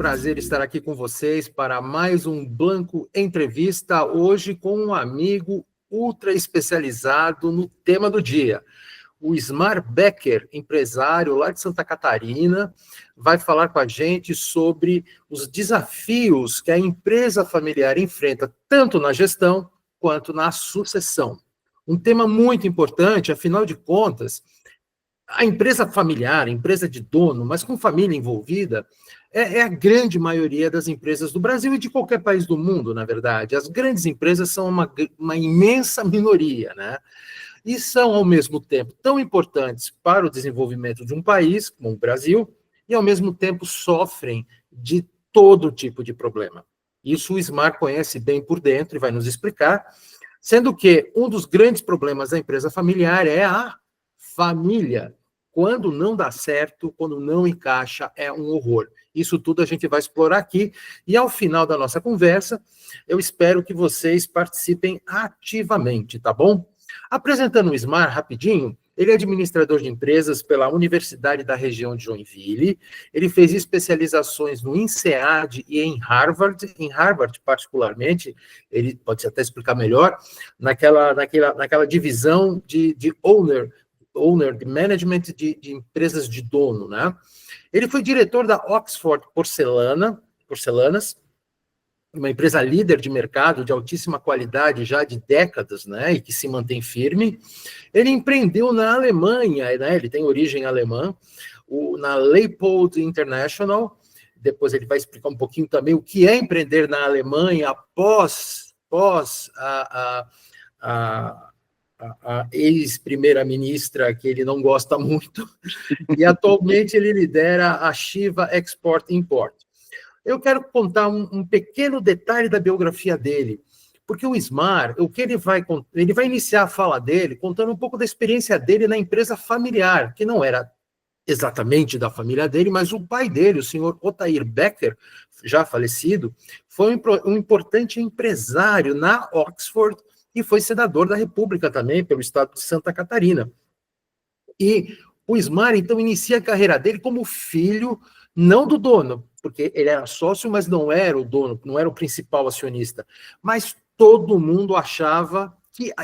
prazer estar aqui com vocês para mais um Blanco Entrevista, hoje com um amigo ultra especializado no tema do dia. O Ismar Becker, empresário lá de Santa Catarina, vai falar com a gente sobre os desafios que a empresa familiar enfrenta, tanto na gestão quanto na sucessão. Um tema muito importante, afinal de contas, a empresa familiar, empresa de dono, mas com família envolvida, é a grande maioria das empresas do Brasil e de qualquer país do mundo, na verdade. As grandes empresas são uma imensa minoria, né? E são, ao mesmo tempo, tão importantes para o desenvolvimento de um país, como o Brasil, e, ao mesmo tempo, sofrem de todo tipo de problema. Isso o Ismar conhece bem por dentro e vai nos explicar, sendo que um dos grandes problemas da empresa familiar é a família. Quando não dá certo, quando não encaixa, é um horror. Isso tudo a gente vai explorar aqui. E ao final da nossa conversa, eu espero que vocês participem ativamente, tá bom? Apresentando o Ismar rapidinho, ele é administrador de empresas pela Universidade da região de Joinville. Ele fez especializações no INSEAD e em Harvard particularmente, ele pode até explicar melhor, naquela divisão de owner de management de empresas de dono, né? Ele foi diretor da Oxford Porcelanas, uma empresa líder de mercado de altíssima qualidade já de décadas, né, e que se mantém firme. Ele empreendeu na Alemanha, né, ele tem origem alemã, na Leipold International. Depois ele vai explicar um pouquinho também o que é empreender na Alemanha após a ex-primeira-ministra, que ele não gosta muito, e atualmente ele lidera a Shiva Export Import. Eu quero contar um pequeno detalhe da biografia dele, porque o Ismar, ele vai iniciar a fala dele contando um pouco da experiência dele na empresa familiar, que não era exatamente da família dele, mas o pai dele, o senhor Otair Becker, já falecido, foi um importante empresário na Oxford, e foi senador da República também, pelo estado de Santa Catarina. E o Ismar, então, inicia a carreira dele como filho, não do dono, porque ele era sócio, mas não era o dono, não era o principal acionista. Mas todo mundo achava,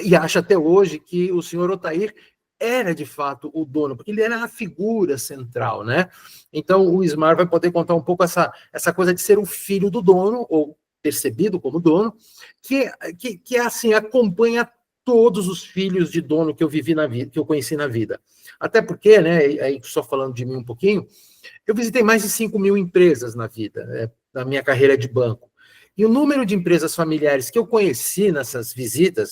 e acha até hoje, que o senhor Otair era, de fato, o dono, porque ele era a figura central, né? Então, o Ismar vai poder contar um pouco essa coisa de ser o filho do dono, ou percebido como dono, que assim, acompanha todos os filhos de dono que eu vivi na vida, que eu conheci na vida. Até porque, né, aí só falando de mim um pouquinho, eu visitei mais de 5.000 empresas na vida, né, na minha carreira de banco. E o número de empresas familiares que eu conheci nessas visitas,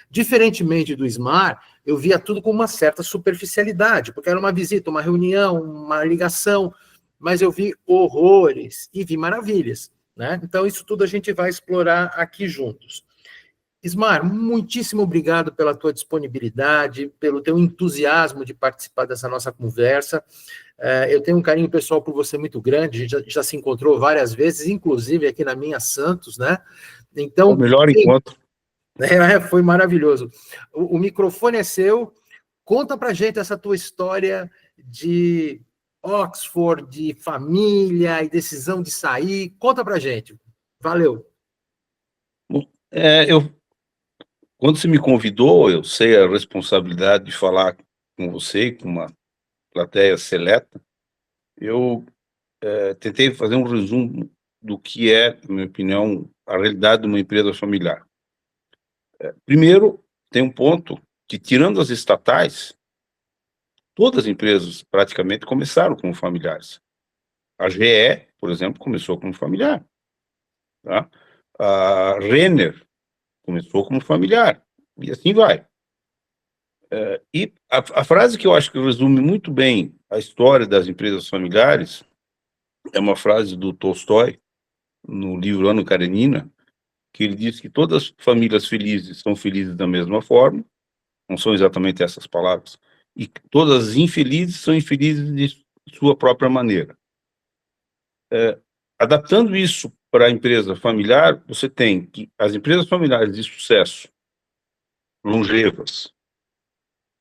diferentemente do Ismar, eu via tudo com uma certa superficialidade, porque era uma visita, uma reunião, uma ligação, mas eu vi horrores e vi maravilhas, né? Então, isso tudo a gente vai explorar aqui juntos. Ismar, muitíssimo obrigado pela tua disponibilidade, pelo teu entusiasmo de participar dessa nossa conversa. Eu tenho um carinho pessoal por você muito grande, a gente já se encontrou várias vezes, inclusive aqui na minha Santos, né? Então, o melhor encontro. Foi maravilhoso. O microfone é seu. Conta pra gente essa tua história de Oxford, de família e decisão de sair. Conta pra gente. Valeu. Bom, quando você me convidou, eu sei a responsabilidade de falar com você, com uma plateia seleta. Eu tentei fazer um resumo do que é, na minha opinião, a realidade de uma empresa familiar. Primeiro, tem um ponto que, tirando as estatais, todas as empresas praticamente começaram como familiares. A GE, por exemplo, começou como familiar. Tá? A Renner começou como familiar. E assim vai. E a frase que eu acho que resume muito bem a história das empresas familiares é uma frase do Tolstói, no livro Anna Karenina, que ele diz que todas as famílias felizes são felizes da mesma forma, não são exatamente essas palavras, e todas as infelizes são infelizes de sua própria maneira. Adaptando isso para a empresa familiar, você tem que as empresas familiares de sucesso, longevas.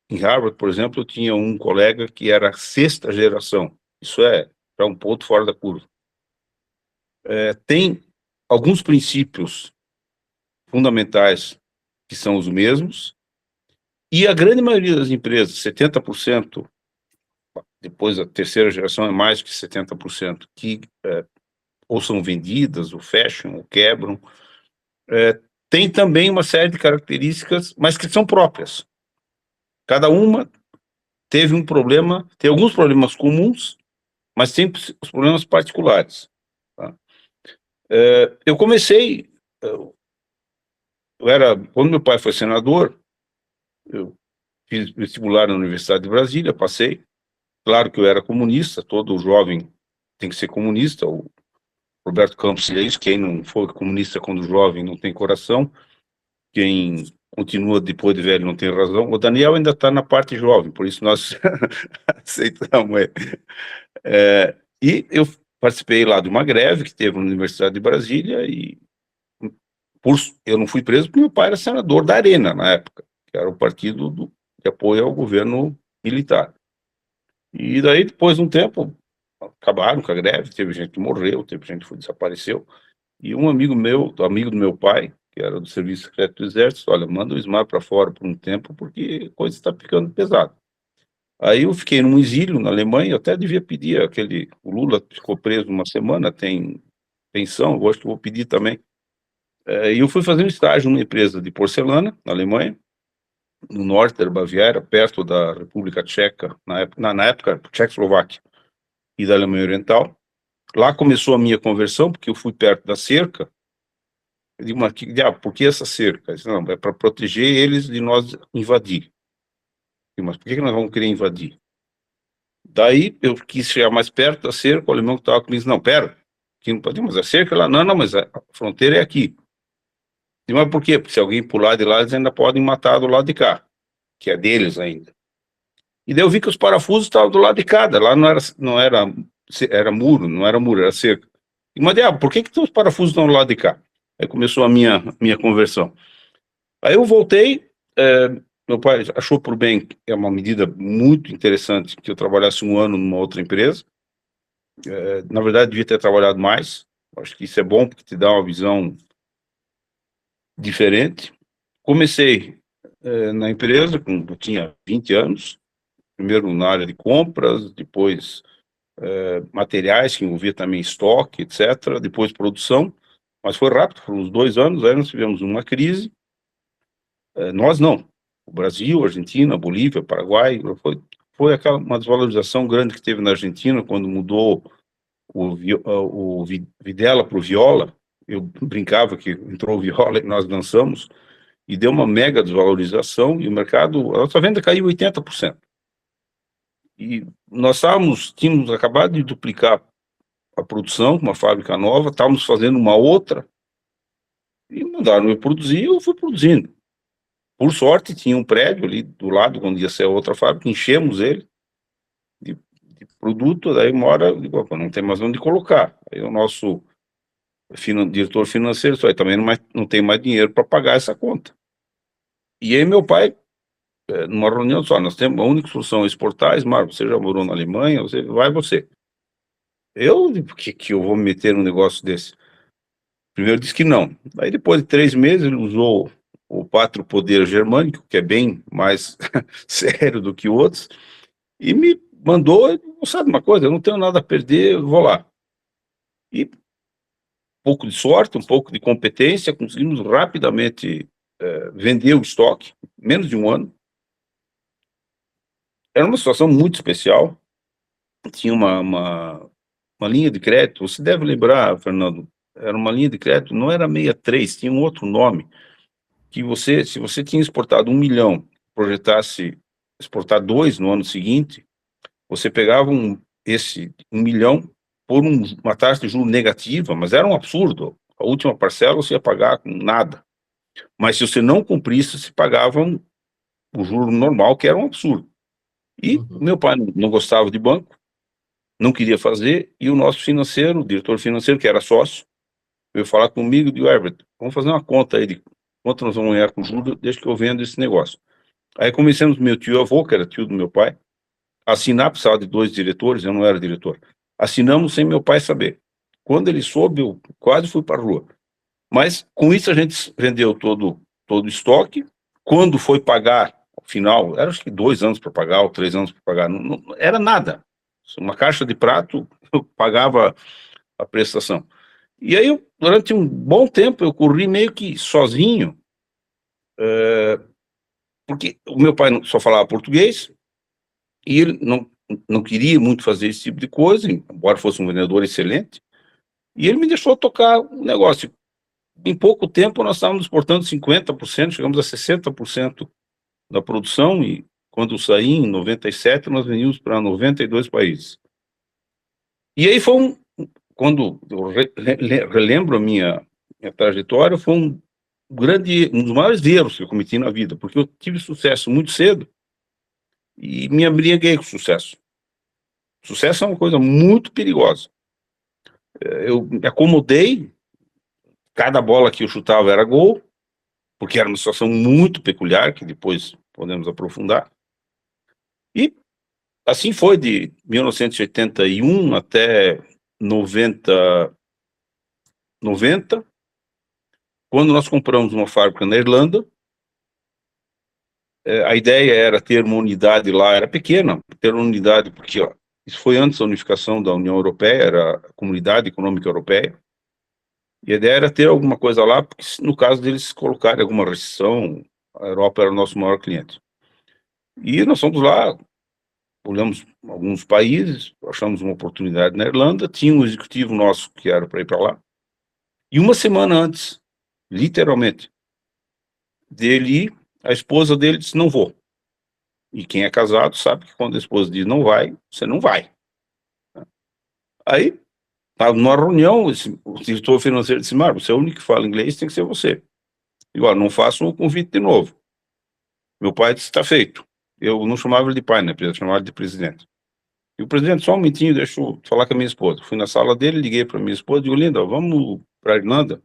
Em Harvard, por exemplo, eu tinha um colega que era a 6ª geração. Isso é um ponto fora da curva. tem alguns princípios fundamentais que são os mesmos, e a grande maioria das empresas, 70%, depois a terceira geração é mais que 70%, que ou são vendidas, ou fecham, ou quebram, tem também uma série de características, mas que são próprias. Cada uma teve um problema, tem alguns problemas comuns, mas tem os problemas particulares. Tá? Eu comecei, quando meu pai foi senador, eu fiz vestibular na Universidade de Brasília, passei. Claro que eu era comunista, todo jovem tem que ser comunista. O Roberto Campos é isso, quem não for comunista quando jovem não tem coração, quem continua depois de velho não tem razão. O Daniel ainda está na parte jovem, por isso nós aceitamos ele. E eu participei lá de uma greve que teve na Universidade de Brasília e eu não fui preso porque meu pai era senador da Arena na época, que era o partido de apoio ao governo militar. E daí, depois de um tempo, acabaram com a greve, teve gente que morreu, teve gente que desapareceu, e um amigo do meu pai, que era do Serviço Secreto do Exército, olha, manda o Ismar para fora por um tempo, porque a coisa está ficando pesada. Aí eu fiquei num exílio na Alemanha, eu até devia pedir o Lula ficou preso uma semana, tem pensão, eu acho que vou pedir também. E eu fui fazer um estágio numa empresa de porcelana, na Alemanha, no norte da Baviera, perto da República Tcheca, na época, Tchecoslováquia, e da Alemanha Oriental. Lá começou a minha conversão, porque eu fui perto da cerca. Eu digo, mas por que essa cerca? Eu disse, não, é para proteger eles de nós invadir. Eu digo, mas por que nós vamos querer invadir? Daí eu quis chegar mais perto da cerca, o alemão que estava comigo disse, não, pera, aqui não pode, mas a cerca lá, não, mas a fronteira é aqui. Eu digo, mas por quê? Porque se alguém pular de lá, eles ainda podem matar do lado de cá, que é deles ainda. E daí eu vi que os parafusos estavam do lado de cada, lá era muro, não era muro, era cerca. E mas, por que os parafusos estão do lado de cá? Aí começou a minha conversão. Aí eu voltei, meu pai achou por bem, que é uma medida muito interessante, que eu trabalhasse um ano numa outra empresa. Na verdade, devia ter trabalhado mais. Acho que isso é bom, porque te dá uma visão diferente. Comecei na empresa, eu tinha 20 anos, primeiro na área de compras, depois materiais, que envolvia também estoque, etc., depois produção, mas foi rápido, foram uns 2 anos, aí nós tivemos uma crise, nós não, o Brasil, Argentina, Bolívia, Paraguai, foi uma desvalorização grande que teve na Argentina, quando mudou o Videla para o Viola, eu brincava que entrou o Viola e nós dançamos, e deu uma mega desvalorização, e o mercado, a nossa venda caiu 80%. E nós tínhamos acabado de duplicar a produção, uma fábrica nova, estávamos fazendo uma outra, e mandaram eu produzir, eu fui produzindo. Por sorte, tinha um prédio ali do lado, onde ia ser a outra fábrica, enchemos ele de produto, daí uma hora, eu digo, não tem mais onde colocar. Aí o nosso diretor financeiro disse, também não tem mais dinheiro para pagar essa conta. E aí meu pai, numa reunião, disse, nós temos a única solução é exportar, Ismar, você já morou na Alemanha, você. Por que eu vou me meter num negócio desse? Primeiro disse que não. Aí depois de 3 meses ele usou o pátrio poder germânico, que é bem mais sério do que outros, e me mandou, sabe uma coisa, eu não tenho nada a perder, eu vou lá. E um pouco de sorte, um pouco de competência, conseguimos rapidamente vender o estoque, menos de um ano. Era uma situação muito especial, tinha uma linha de crédito, você deve lembrar, Fernando, era uma linha de crédito, não era 63, tinha um outro nome, que se você tinha exportado 1 milhão, projetasse exportar 2 no ano seguinte, você pegava esse 1 milhão por uma taxa de juros negativa, mas era um absurdo. A última parcela você ia pagar com nada. Mas se você não cumprisse, se pagava o juro normal, que era um absurdo. E meu pai não gostava de banco, não queria fazer, e o nosso financeiro, o diretor financeiro, que era sócio, veio falar comigo e disse, Herbert, vamos fazer uma conta aí de quanto nós vamos ganhar com juros, desde que eu vendo esse negócio. Aí começamos com meu tio-avô, que era tio do meu pai, assinar, precisava de 2 diretores, eu não era diretor. Assinamos sem meu pai saber. Quando ele soube, eu quase fui para a rua. Mas, com isso, a gente vendeu todo o estoque. Quando foi pagar, ao final, era acho que 2 anos para pagar, ou 3 anos para pagar, não era nada. Uma caixa de prato, eu pagava a prestação. E aí, durante um bom tempo, eu corri meio que sozinho, porque o meu pai só falava português, e ele não queria muito fazer esse tipo de coisa, embora fosse um vendedor excelente, e ele me deixou tocar o negócio. Em pouco tempo, nós estávamos exportando 50%, chegamos a 60% da produção, e quando eu saí, em 97, nós vendíamos para 92 países. E aí foi quando eu relembro a minha trajetória, foi um dos maiores erros que eu cometi na vida, porque eu tive sucesso muito cedo e me abriguei com sucesso. Sucesso é uma coisa muito perigosa. Eu me acomodei, cada bola que eu chutava era gol, porque era uma situação muito peculiar, que depois podemos aprofundar. E assim foi de 1981 até 90, quando nós compramos uma fábrica na Irlanda. A ideia era ter uma unidade lá, era pequena, ter uma unidade, porque isso foi antes da unificação da União Europeia, era a Comunidade Econômica Europeia, e a ideia era ter alguma coisa lá, porque no caso deles colocarem alguma restrição, a Europa era o nosso maior cliente. E nós fomos lá, olhamos alguns países, achamos uma oportunidade na Irlanda, tinha um executivo nosso que era para ir para lá, e uma semana antes, literalmente, dele ir, a esposa dele disse, não vou. E quem é casado sabe que quando a esposa diz não vai, você não vai. Aí, estava numa reunião, o diretor financeiro disse, Marco, você é o único que fala inglês, tem que ser você. Igual, não faço o convite de novo. Meu pai disse, está feito. Eu não chamava ele de pai, né? Eu chamava ele de presidente. E o presidente, só um minutinho, deixa eu falar com a minha esposa. Fui na sala dele, liguei para minha esposa, digo, Linda, vamos para a Irlanda?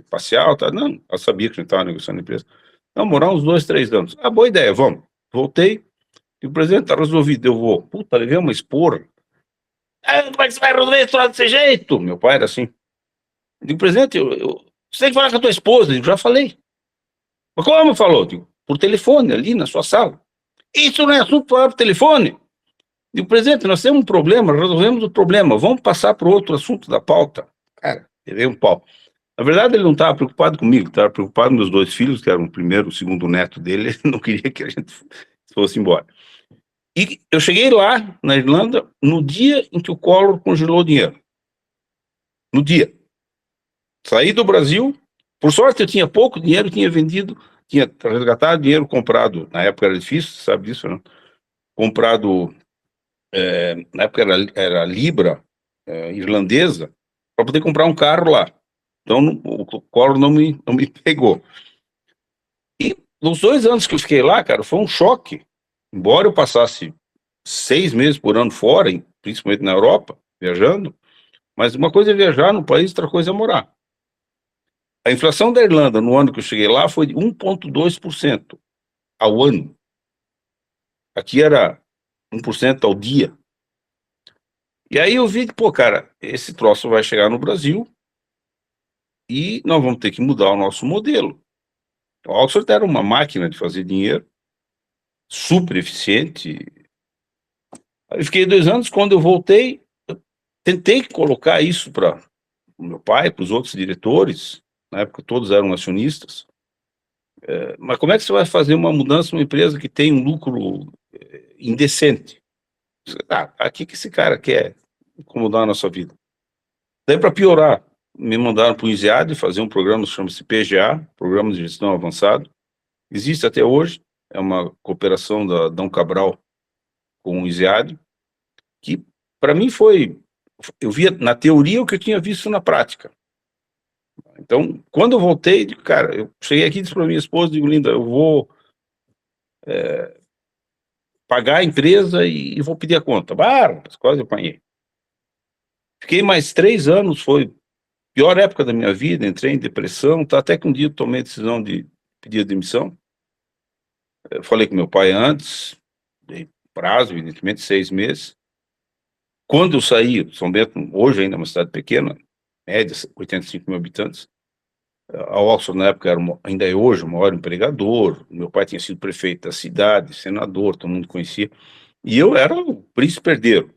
Passear, tá? Não, ela sabia que a gente estava negociando a empresa. Não, morar uns 2, 3 anos. Ah, boa ideia, vamos. Voltei, e o presidente está resolvido, eu vou. Puta, levei uma esporra. Ah, como é que você vai resolver isso desse jeito? Meu pai era assim. Eu digo, presidente, você tem que falar com a tua esposa. Eu digo, já falei. Mas como falou? Eu digo, por telefone, ali na sua sala. Isso não é assunto para falar por telefone. Eu digo, presidente, nós temos um problema, resolvemos o problema, vamos passar para outro assunto da pauta. Cara, levei um pau. Na verdade, ele não estava preocupado comigo, estava preocupado com meus 2 filhos, que eram o primeiro e o segundo neto dele, ele não queria que a gente fosse embora. E eu cheguei lá, na Irlanda, no dia em que o Collor congelou o dinheiro. No dia. Saí do Brasil, por sorte eu tinha pouco dinheiro, tinha resgatado dinheiro comprado, na época era difícil, sabe disso, né? Comprado, na época era libra irlandesa, para poder comprar um carro lá. Então o Collor não me pegou. E nos 2 anos que eu fiquei lá, cara, foi um choque. Embora eu passasse 6 meses por ano fora, principalmente na Europa, viajando, mas uma coisa é viajar no país, outra coisa é morar. A inflação da Irlanda, no ano que eu cheguei lá, foi de 1,2% ao ano. Aqui era 1% ao dia. E aí eu vi que, pô, cara, esse troço vai chegar no Brasil e nós vamos ter que mudar o nosso modelo. O Oxford era uma máquina de fazer dinheiro, super eficiente. Aí fiquei 2 anos, quando eu voltei, eu tentei colocar isso para o meu pai, para os outros diretores, na época todos eram acionistas, mas como é que você vai fazer uma mudança numa empresa que tem um lucro indecente? Aqui que esse cara quer incomodar a nossa vida. Daí, para piorar, me mandaram para o INSEAD fazer um programa que chama-se PGA, Programa de Gestão Avançado. Existe até hoje, é uma cooperação da Dom Cabral com o INSEAD, que para mim eu via na teoria o que eu tinha visto na prática. Então, quando eu voltei, cara, eu cheguei aqui e disse para minha esposa, digo, Linda, eu vou pagar a empresa e vou pedir a conta. Quase apanhei. Fiquei mais 3 anos, foi a pior época da minha vida, entrei em depressão, até que um dia eu tomei a decisão de pedir a demissão. Eu falei com meu pai antes, dei prazo, evidentemente, 6 meses. Quando eu saí, São Bento, hoje ainda é uma cidade pequena, média, 85 mil habitantes. A Oxford, na época, ainda é hoje o maior empregador. Meu pai tinha sido prefeito da cidade, senador, todo mundo conhecia. E eu era o príncipe herdeiro,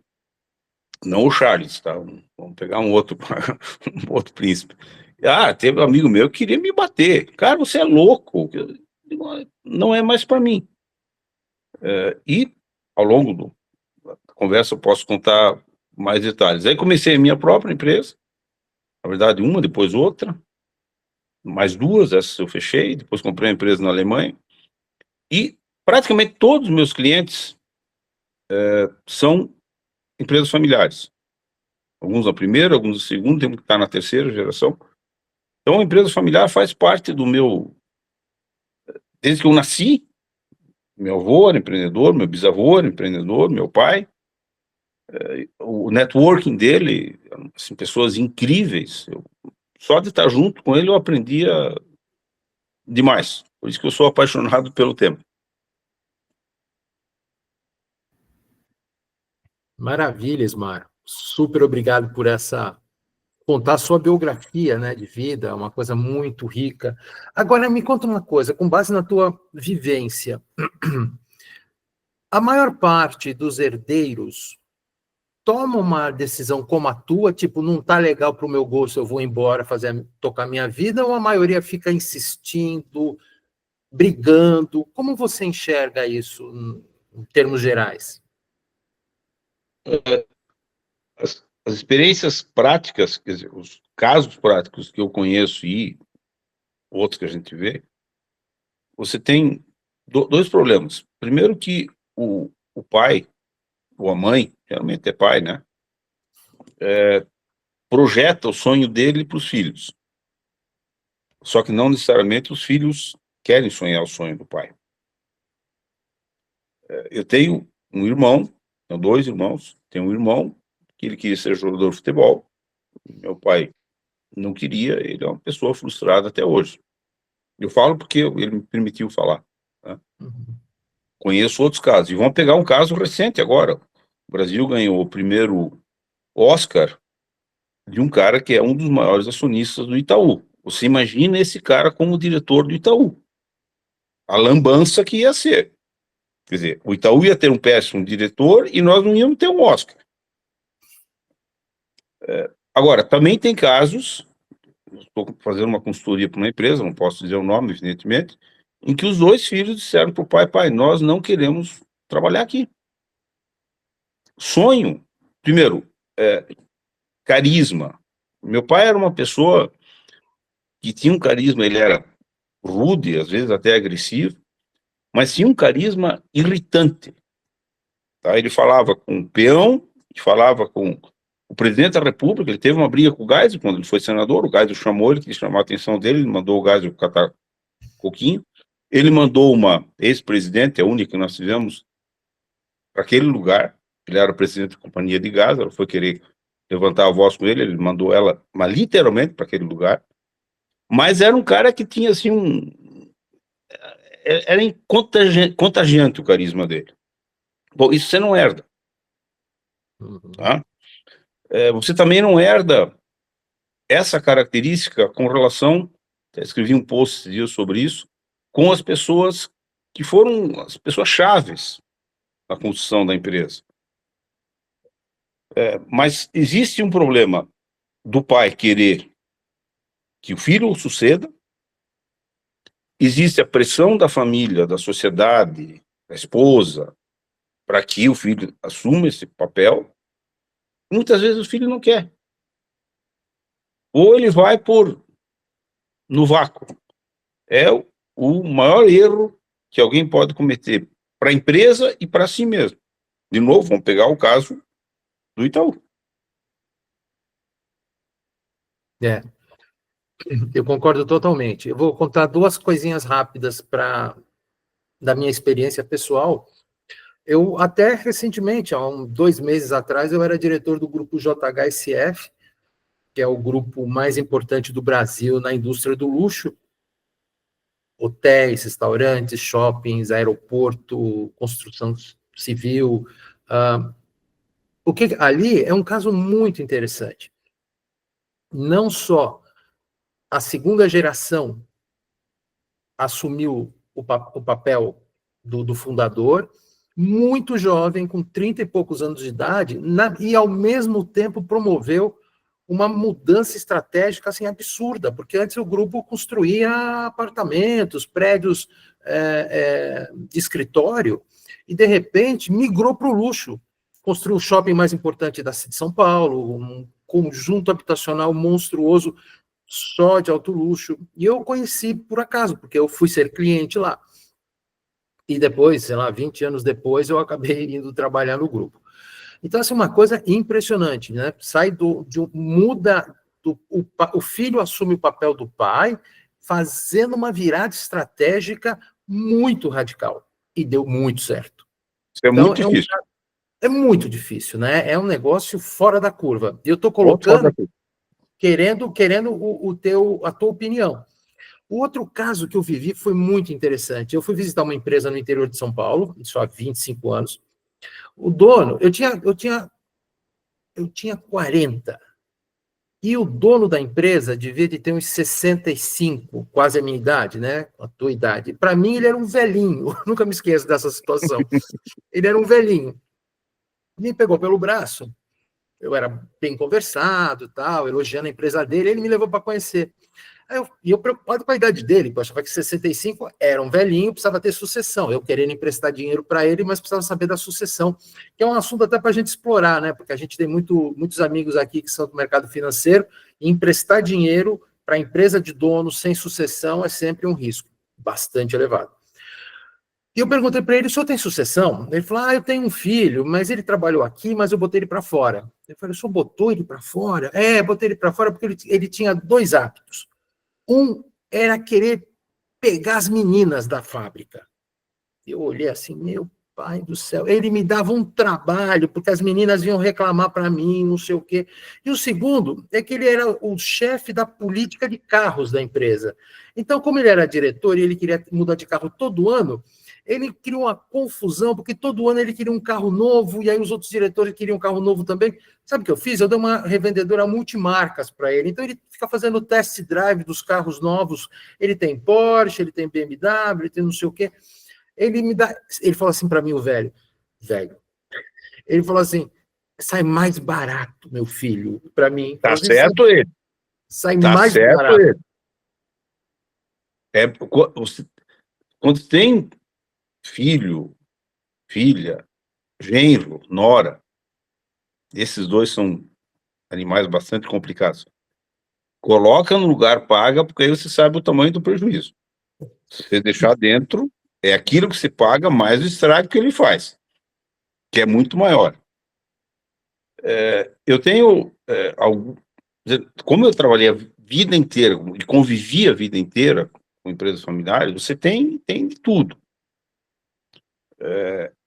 não o Charles, tá? Vamos pegar um outro, um outro príncipe. Teve um amigo meu que queria me bater. Cara, você é louco. Não é mais para mim. E, ao longo da conversa, eu posso contar mais detalhes. Aí comecei a minha própria empresa, na verdade, uma, depois outra, mais duas, essas eu fechei, depois comprei uma empresa na Alemanha, e praticamente todos os meus clientes são empresas familiares. Alguns na primeira, alguns na segunda, tem que estar na terceira geração. Então, a empresa familiar faz parte do meu... Desde que eu nasci, meu avô era empreendedor, meu bisavô era empreendedor, meu pai, o networking dele, assim, pessoas incríveis. Só de estar junto com ele eu aprendia demais. Por isso que eu sou apaixonado pelo tema. Maravilha, Ismar. Super obrigado por contar a sua biografia, né, de vida, uma coisa muito rica. Agora, me conta uma coisa, com base na tua vivência, a maior parte dos herdeiros toma uma decisão como a tua, tipo, não tá legal para o meu gosto, eu vou embora tocar minha vida, ou a maioria fica insistindo, brigando? Como você enxerga isso em termos gerais? As experiências práticas, quer dizer, os casos práticos que eu conheço e outros que a gente vê, você tem dois problemas. Primeiro que o pai ou a mãe, geralmente é pai, né? Projeta o sonho dele para os filhos. Só que não necessariamente os filhos querem sonhar o sonho do pai. Eu tenho um irmão, tenho dois irmãos, tenho um irmão que ele queria ser jogador de futebol. Meu pai não queria, ele é uma pessoa frustrada até hoje. Eu falo porque ele me permitiu falar. Né? Uhum. Conheço outros casos. E vamos pegar um caso recente agora. O Brasil ganhou o primeiro Oscar de um cara que é um dos maiores acionistas do Itaú. Você imagina esse cara como diretor do Itaú. A lambança que ia ser. Quer dizer, o Itaú ia ter um péssimo diretor e nós não íamos ter um Oscar. Agora, também tem casos, estou fazendo uma consultoria para uma empresa, não posso dizer o nome, evidentemente, em que os dois filhos disseram para o pai, pai, nós não queremos trabalhar aqui. Sonho, primeiro, carisma. Meu pai era uma pessoa que tinha um carisma, ele era rude, às vezes até agressivo, mas tinha um carisma irritante. Tá? Ele falava com o peão, falava com o presidente da República, ele teve uma briga com o Geisel quando ele foi senador, o Geisel chamou ele, quis chamar a atenção dele, ele mandou o Geisel catar coquinho, ele mandou uma ex-presidente, a única que nós tivemos, para aquele lugar, ele era o presidente da companhia de gás, ela foi querer levantar a voz com ele, ele mandou ela, mas literalmente para aquele lugar, mas era um cara que tinha assim era contagiante o carisma dele. Bom, isso você não herda, Uhum. tá? Você também não herda essa característica com relação, escrevi um post sobre isso, com as pessoas que foram as pessoas chaves na construção da empresa. Mas existe um problema do pai querer que o filho o suceda, existe a pressão da família, da sociedade, da esposa, para que o filho assuma esse papel. Muitas vezes o filho não quer. Ou ele vai no vácuo. É o maior erro que alguém pode cometer para a empresa e para si mesmo. De novo, vamos pegar o caso do Itaú. É, eu concordo totalmente. Eu vou contar duas coisinhas rápidas da minha experiência pessoal. Eu até recentemente, há 2 meses atrás, eu era diretor do grupo JHSF, que é o grupo mais importante do Brasil na indústria do luxo, hotéis, restaurantes, shoppings, aeroporto, construção civil. O que ali é um caso muito interessante. não só a segunda geração assumiu o papel do fundador, muito jovem, com 30 e poucos anos de idade, e ao mesmo tempo promoveu uma mudança estratégica assim, absurda, porque antes o grupo construía apartamentos, prédios de escritório, e de repente migrou para o luxo. Construiu o shopping mais importante da cidade de São Paulo, um conjunto habitacional monstruoso, só de alto luxo. E eu conheci por acaso, porque eu fui ser cliente lá. E depois, sei lá, 20 anos depois, eu acabei indo trabalhar no grupo. Então, assim, uma coisa impressionante, né? Muda, o filho assume o papel do pai, fazendo uma virada estratégica muito radical. E deu muito certo. Isso é Então, muito difícil. É muito difícil, né? É um negócio fora da curva. Eu estou colocando, querendo a tua opinião. O outro caso que eu vivi foi muito interessante. Eu fui visitar uma empresa no interior de São Paulo, isso há 25 anos. O dono, eu tinha 40. E o dono da empresa devia de ter uns 65, quase a minha idade, né? A tua idade. Para mim, ele era um velhinho. Eu nunca me esqueço dessa situação. Ele era um velhinho. Me pegou pelo braço. Eu era bem conversado, tal, elogiando a empresa dele. Ele me levou para conhecer. Eu preocupado com a idade dele, eu achava que 65 era um velhinho, precisava ter sucessão. Eu querendo emprestar dinheiro para ele, mas precisava saber da sucessão, que é um assunto até para a gente explorar, né? Porque a gente tem muitos amigos aqui que são do mercado financeiro, e emprestar dinheiro para a empresa de dono sem sucessão é sempre um risco bastante elevado. E eu perguntei para ele: o senhor tem sucessão? Ele falou: eu tenho um filho, mas ele trabalhou aqui, mas eu botei ele para fora. Eu falei: o senhor botou ele para fora? Botei ele para fora porque ele tinha dois hábitos. Um era querer pegar as meninas da fábrica. Eu olhei assim, meu pai do céu, ele me dava um trabalho, porque as meninas vinham reclamar para mim, não sei o quê. E o segundo é que ele era o chefe da política de carros da empresa. Então, como ele era diretor e ele queria mudar de carro todo ano, ele criou uma confusão, porque todo ano ele queria um carro novo, e aí os outros diretores queriam um carro novo também. Sabe o que eu fiz? Eu dei uma revendedora multimarcas para ele. Então, ele fica fazendo test drive dos carros novos. Ele tem Porsche, ele tem BMW, ele tem não sei o quê. Ele falou assim para mim, o velho, ele falou assim: sai mais barato, meu filho, para mim. Tá certo ele. Sai mais barato. Ele. Quando tem filho, filha, genro, nora, esses dois são animais bastante complicados. Coloca no lugar, paga, porque aí você sabe o tamanho do prejuízo. Se você deixar dentro, é aquilo que se paga mais o estrago que ele faz, que é muito maior. Eu tenho como eu trabalhei a vida inteira e convivi a vida inteira com empresas familiares, você tem de tudo.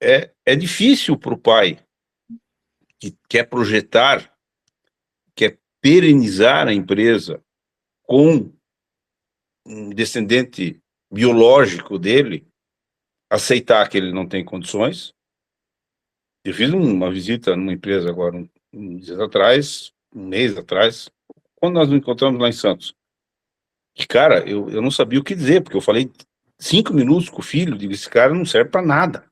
É difícil para o pai que quer projetar, quer perenizar a empresa com um descendente biológico dele, aceitar que ele não tem condições. Eu fiz uma visita numa empresa agora, um mês atrás, quando nós nos encontramos lá em Santos. E, cara, eu não sabia o que dizer, porque eu falei 5 minutos com o filho, digo, esse cara não serve para nada.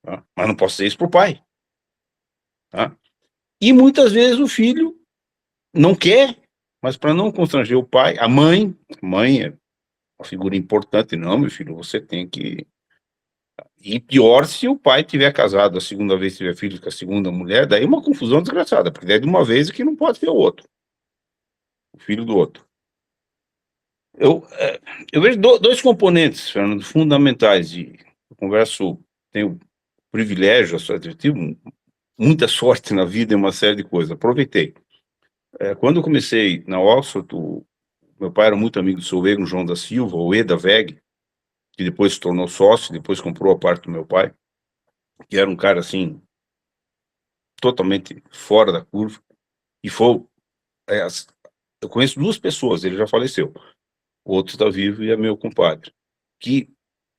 Tá? Mas não posso dizer isso pro pai. Tá? E muitas vezes o filho não quer, mas para não constranger o pai, a mãe é uma figura importante. Não, meu filho, você tem que... E pior se o pai tiver casado a segunda vez, tiver filho com a segunda mulher, daí é uma confusão desgraçada, porque daí de uma vez que não pode ter o outro, o filho do outro. Eu vejo dois componentes, Fernando, fundamentais. Eu tenho privilégio, eu tive muita sorte na vida em uma série de coisas, aproveitei. Quando eu comecei na Oxford, meu pai era muito amigo do seu Egon João da Silva, o Eda Weg, que depois se tornou sócio, depois comprou a parte do meu pai, que era um cara, assim, totalmente fora da curva, e foi... eu conheço duas pessoas, ele já faleceu, o outro está vivo e é meu compadre, que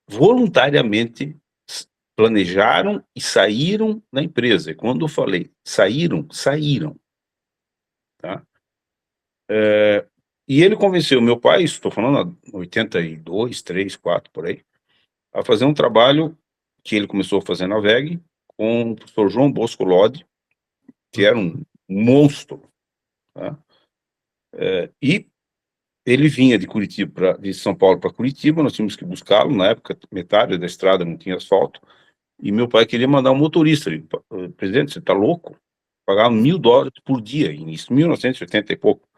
voluntariamente planejaram e saíram da empresa. E quando eu falei saíram, tá? E ele convenceu meu pai, isso estou falando em 82, 3, 4, por aí, a fazer um trabalho que ele começou a fazer na VEG com o professor João Bosco Lodi, que era um monstro, tá? E ele vinha de Curitiba, de São Paulo para Curitiba, nós tínhamos que buscá-lo, na época metade da estrada não tinha asfalto, e meu pai queria mandar um motorista. Ele, presidente, você está louco? Pagava $1.000 por dia, início, 1980 e pouco.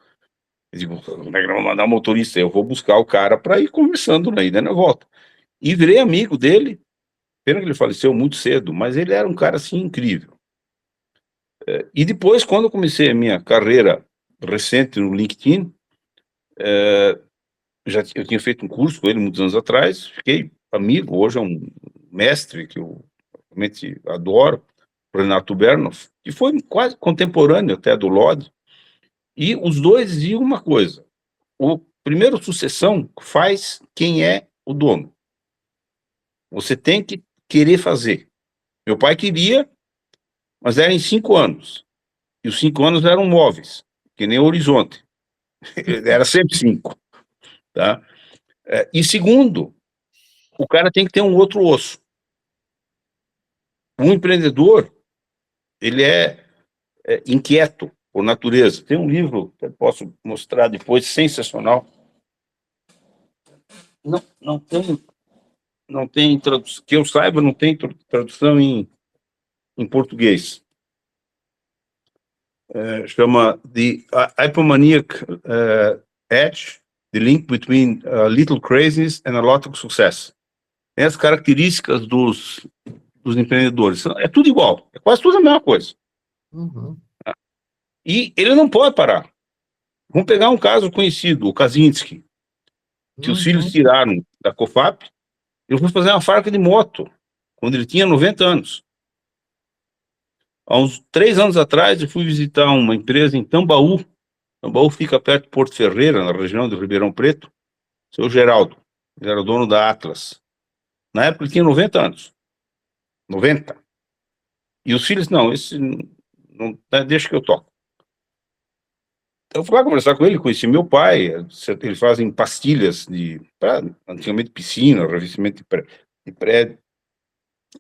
Eu digo, como é que eu vou mandar um motorista? Eu vou buscar o cara para ir conversando na ida e na volta. E virei amigo dele, pena que ele faleceu muito cedo, mas ele era um cara, assim, incrível. E depois, quando eu comecei a minha carreira recente no LinkedIn, eu tinha feito um curso com ele muitos anos atrás, fiquei amigo, hoje é um mestre que eu realmente adoro, o Renato Bernoff, que foi quase contemporâneo até do Lodi, e os dois diziam uma coisa: o primeiro sucessão faz quem é o dono. Você tem que querer fazer. Meu pai queria, mas era em 5 anos, e os 5 anos eram móveis, que nem o Horizonte, era sempre 5, tá? E segundo, o cara tem que ter um outro osso. Um empreendedor, ele é inquieto por natureza. Tem um livro que eu posso mostrar depois, sensacional. Não tem tradução, que eu saiba, não tem tradução em português. Chama The Hypomaniac Edge, The Link Between Little Craziness and a Lot of Success. Tem as características dos empreendedores. É tudo igual, é quase tudo a mesma coisa. Uhum. E ele não pode parar. Vamos pegar um caso conhecido, o Kaczynski, que os filhos tiraram da COFAP. Ele foi fazer uma fábrica de moto, quando ele tinha 90 anos. Há uns 3 anos atrás, eu fui visitar uma empresa em Tambaú. Tambaú fica perto de Porto Ferreira, na região do Ribeirão Preto. Seu Geraldo, ele era dono da Atlas. Na época, ele tinha 90 anos. 90. E os filhos, não, esse não, deixa que eu toco. Eu fui lá conversar com ele, conheci meu pai. Eles fazem pastilhas antigamente piscina, revestimento de prédio.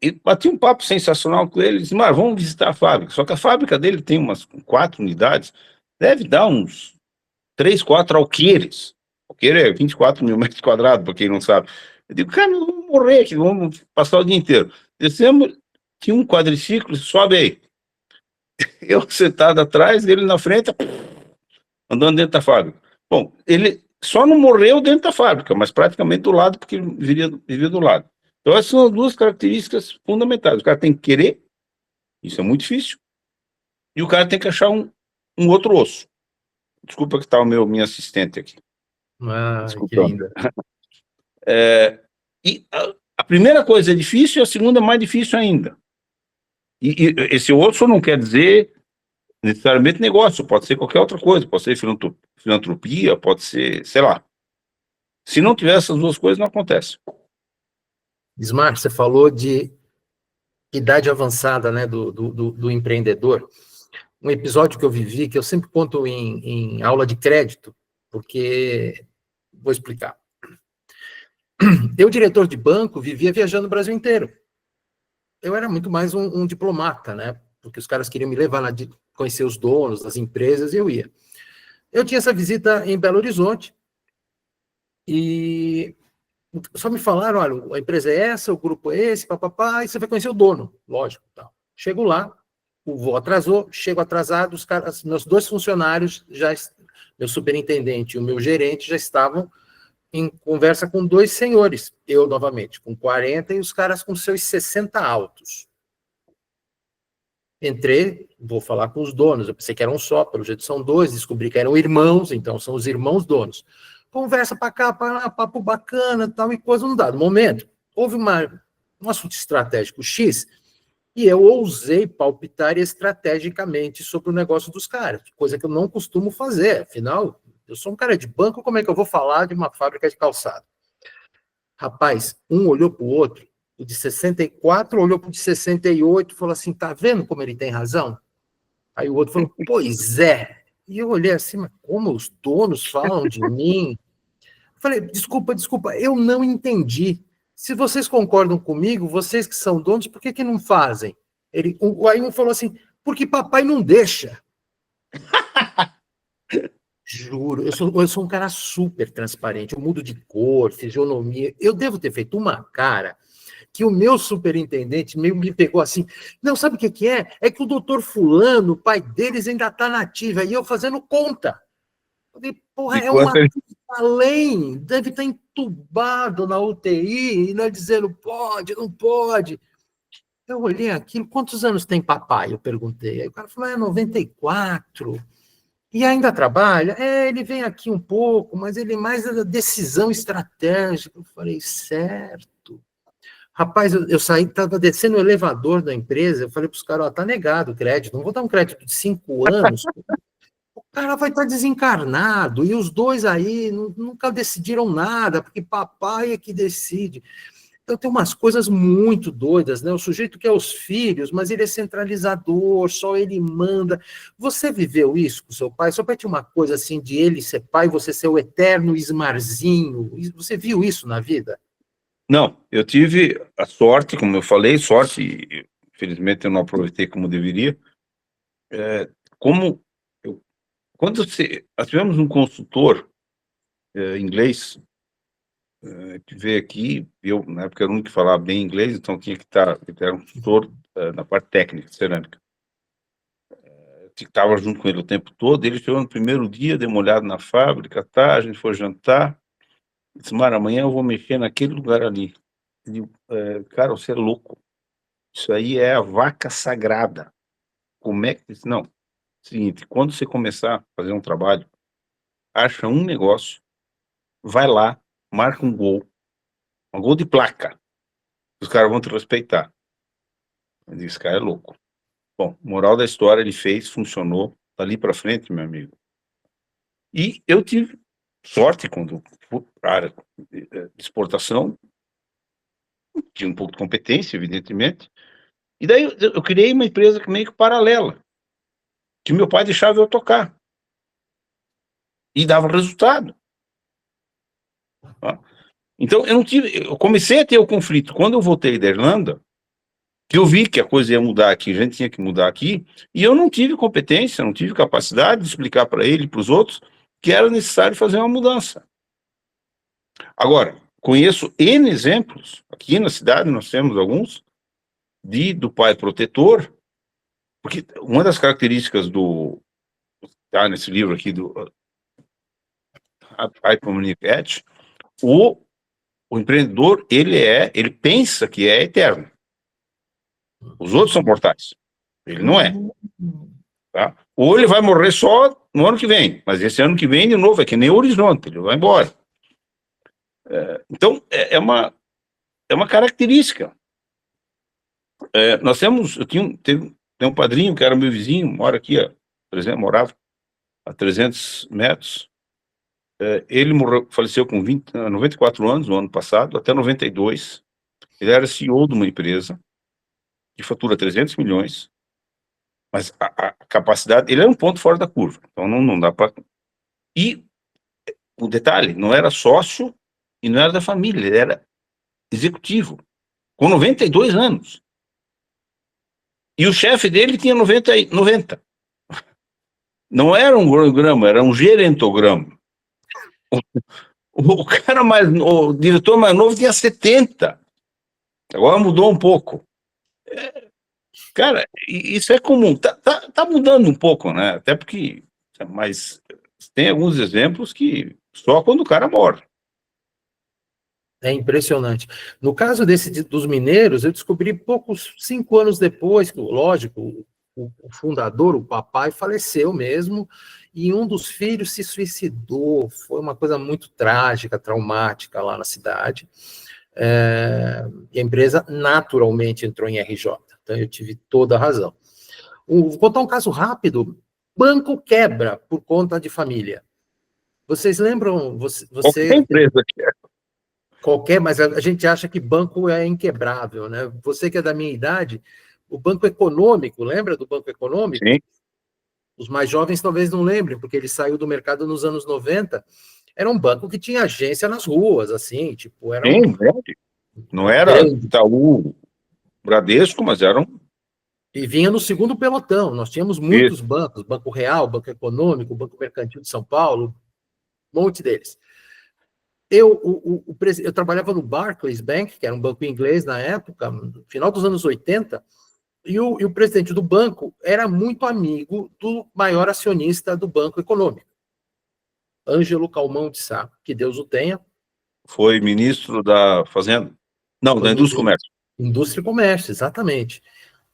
E bati um papo sensacional com ele. Disse, mas vamos visitar a fábrica. Só que a fábrica dele tem umas 4 unidades, deve dar uns 3, 4 alqueires. Alqueire é 24 mil metros quadrados, para quem não sabe. Eu digo, cara, nós vamos morrer aqui, vamos passar o dia inteiro. Descemos, tinha um quadriciclo, sobe aí. Eu sentado atrás, ele na frente, andando dentro da fábrica. Bom, ele só não morreu dentro da fábrica, mas praticamente do lado, porque ele vivia do lado. Então, essas são as 2 características fundamentais. O cara tem que querer, isso é muito difícil, e o cara tem que achar um outro osso. Desculpa que está minha assistente aqui. Que linda. E a primeira coisa é difícil, e a segunda é mais difícil ainda. E esse osso não quer dizer necessariamente negócio, pode ser qualquer outra coisa, pode ser filantropia, pode ser, sei lá. Se não tiver essas 2 coisas, não acontece. Ismar, você falou de idade avançada, né, do empreendedor. Um episódio que eu vivi, que eu sempre conto em aula de crédito, porque vou explicar. Eu, diretor de banco, vivia viajando o Brasil inteiro. Eu era muito mais um diplomata, né, porque os caras queriam me levar lá de conhecer os donos das empresas e eu ia. Eu tinha essa visita em Belo Horizonte e só me falaram, olha, a empresa é essa, o grupo é esse, papapá, e você vai conhecer o dono, lógico. Tal. Chego lá, o voo atrasou, chego atrasado, os caras, meus 2 funcionários, meu superintendente e o meu gerente já estavam em conversa com 2 senhores, eu novamente, com 40, e os caras com seus 60 altos. Entrei, vou falar com os donos, eu pensei que eram só, pelo jeito são 2, descobri que eram irmãos, então são os irmãos donos. Conversa para cá, para lá, papo bacana, tal, e coisa, num dado momento, houve um assunto estratégico X, e eu ousei palpitar estrategicamente sobre o negócio dos caras, coisa que eu não costumo fazer, afinal, eu sou um cara de banco, como é que eu vou falar de uma fábrica de calçado? Rapaz, um olhou para o outro, o de 64 olhou para o de 68 e falou assim, tá vendo como ele tem razão? Aí o outro falou, pois é. E eu olhei assim, mas como os donos falam de mim? Falei, desculpa, eu não entendi. Se vocês concordam comigo, vocês que são donos, por que não fazem? Aí um falou assim, porque papai não deixa. Juro, eu sou um cara super transparente, eu mudo de cor, fisionomia. Eu devo ter feito uma cara que o meu superintendente meio me pegou assim. Não, sabe o que é? É que o doutor fulano, o pai deles, ainda está nativa, e eu fazendo conta. Eu falei, porra, é uma além, deve estar entubado na UTI, e nós dizendo, pode, não pode. Eu olhei aquilo, quantos anos tem papai? Eu perguntei. Aí o cara falou, 94. E ainda trabalha? Ele vem aqui um pouco, mas ele mais da decisão estratégica. Eu falei, certo. Rapaz, eu saí, estava descendo o elevador da empresa, eu falei para os caras, tá negado o crédito, não vou dar um crédito de 5 anos, o cara vai estar desencarnado, e os dois aí nunca decidiram nada, porque papai é que decide. Então tem umas coisas muito doidas, né? O sujeito quer os filhos, mas ele é centralizador, só ele manda. Você viveu isso com seu pai? Seu pai tinha uma coisa assim de ele ser pai, você ser o eterno Ismarzinho. Você viu isso na vida? Não, eu tive a sorte, como eu falei, sorte, infelizmente eu não aproveitei como deveria. Como quando nós tivemos um consultor inglês que veio aqui, eu na época era o único que falava bem inglês, então tinha que estar, ele era um consultor na parte técnica, cerâmica. Estava junto com ele o tempo todo, ele chegou no primeiro dia, deu uma olhada na fábrica, tá, a gente foi jantar, disse, Mara, amanhã eu vou mexer naquele lugar ali. Eu digo, cara, você é louco, isso aí é a vaca sagrada. Como é que... Não, seguinte, quando você começar a fazer um trabalho, acha um negócio, vai lá, marca um gol de placa, os caras vão te respeitar. Eu disse, esse cara é louco. Bom, moral da história, ele fez, funcionou, dali para frente, meu amigo. E eu tive sorte quando fui para a área de exportação, tinha um pouco de competência, evidentemente, e daí eu criei uma empresa meio que paralela, que meu pai deixava eu tocar, e dava resultado. Tá? Então, eu comecei a ter o conflito. Quando eu voltei da Irlanda, que eu vi que a coisa ia mudar aqui, a gente tinha que mudar aqui, e eu não tive competência, não tive capacidade de explicar para ele e para os outros que era necessário fazer uma mudança. Agora, conheço N exemplos, aqui na cidade nós temos alguns, do pai protetor, porque uma das características tá nesse livro aqui, do High Communicate, o empreendedor, ele pensa que é eterno. Os outros são mortais. Ele não é. Tá? Ou ele vai morrer só no ano que vem, mas esse ano que vem, de novo, é que nem o horizonte, ele vai embora. Então, é uma característica. Nós temos, tem um padrinho que era meu vizinho, mora aqui, morava a 300 metros. Ele faleceu com 94 anos, no ano passado, até 92. Ele era CEO de uma empresa que fatura 300 milhões, mas a capacidade, ele era um ponto fora da curva, então não dá para... E o detalhe, não era sócio e não era da família, ele era executivo, com 92 anos. E o chefe dele tinha 90. Não era um cronograma, era um gerentograma. O cara o diretor mais novo tinha 70. Agora mudou um pouco. Cara, isso é comum. Tá mudando um pouco, né? Até porque... Mas tem alguns exemplos que só quando o cara morre. É impressionante. No caso dos mineiros, eu descobri 5 anos depois, que, lógico, o fundador, o papai, faleceu mesmo, e um dos filhos se suicidou. Foi uma coisa muito trágica, traumática lá na cidade. E a empresa naturalmente entrou em RJ. Então eu tive toda a razão. Vou contar um caso rápido. Banco quebra por conta de família. Vocês lembram? Qualquer empresa que é. Qualquer, mas a gente acha que banco é inquebrável, né? Você que é da minha idade, o Banco Econômico, lembra do Banco Econômico? Sim. Os mais jovens talvez não lembrem, porque ele saiu do mercado nos anos 90. Era um banco que tinha agência nas ruas, assim, tipo, era Sim, um grande. Não era grande. Itaú, Bradesco, mas era um... E vinha no segundo pelotão. Nós tínhamos Isso. muitos bancos, Banco Real, Banco Econômico, Banco Mercantil de São Paulo, um monte deles. Eu trabalhava no Barclays Bank, que era um banco inglês na época, no final dos anos 80, e o presidente do banco era muito amigo do maior acionista do Banco Econômico, Ângelo Calmon de Sá, que Deus o tenha. Foi ministro da Fazenda? Não, Foi da Indústria e Comércio. Indústria e Comércio, exatamente.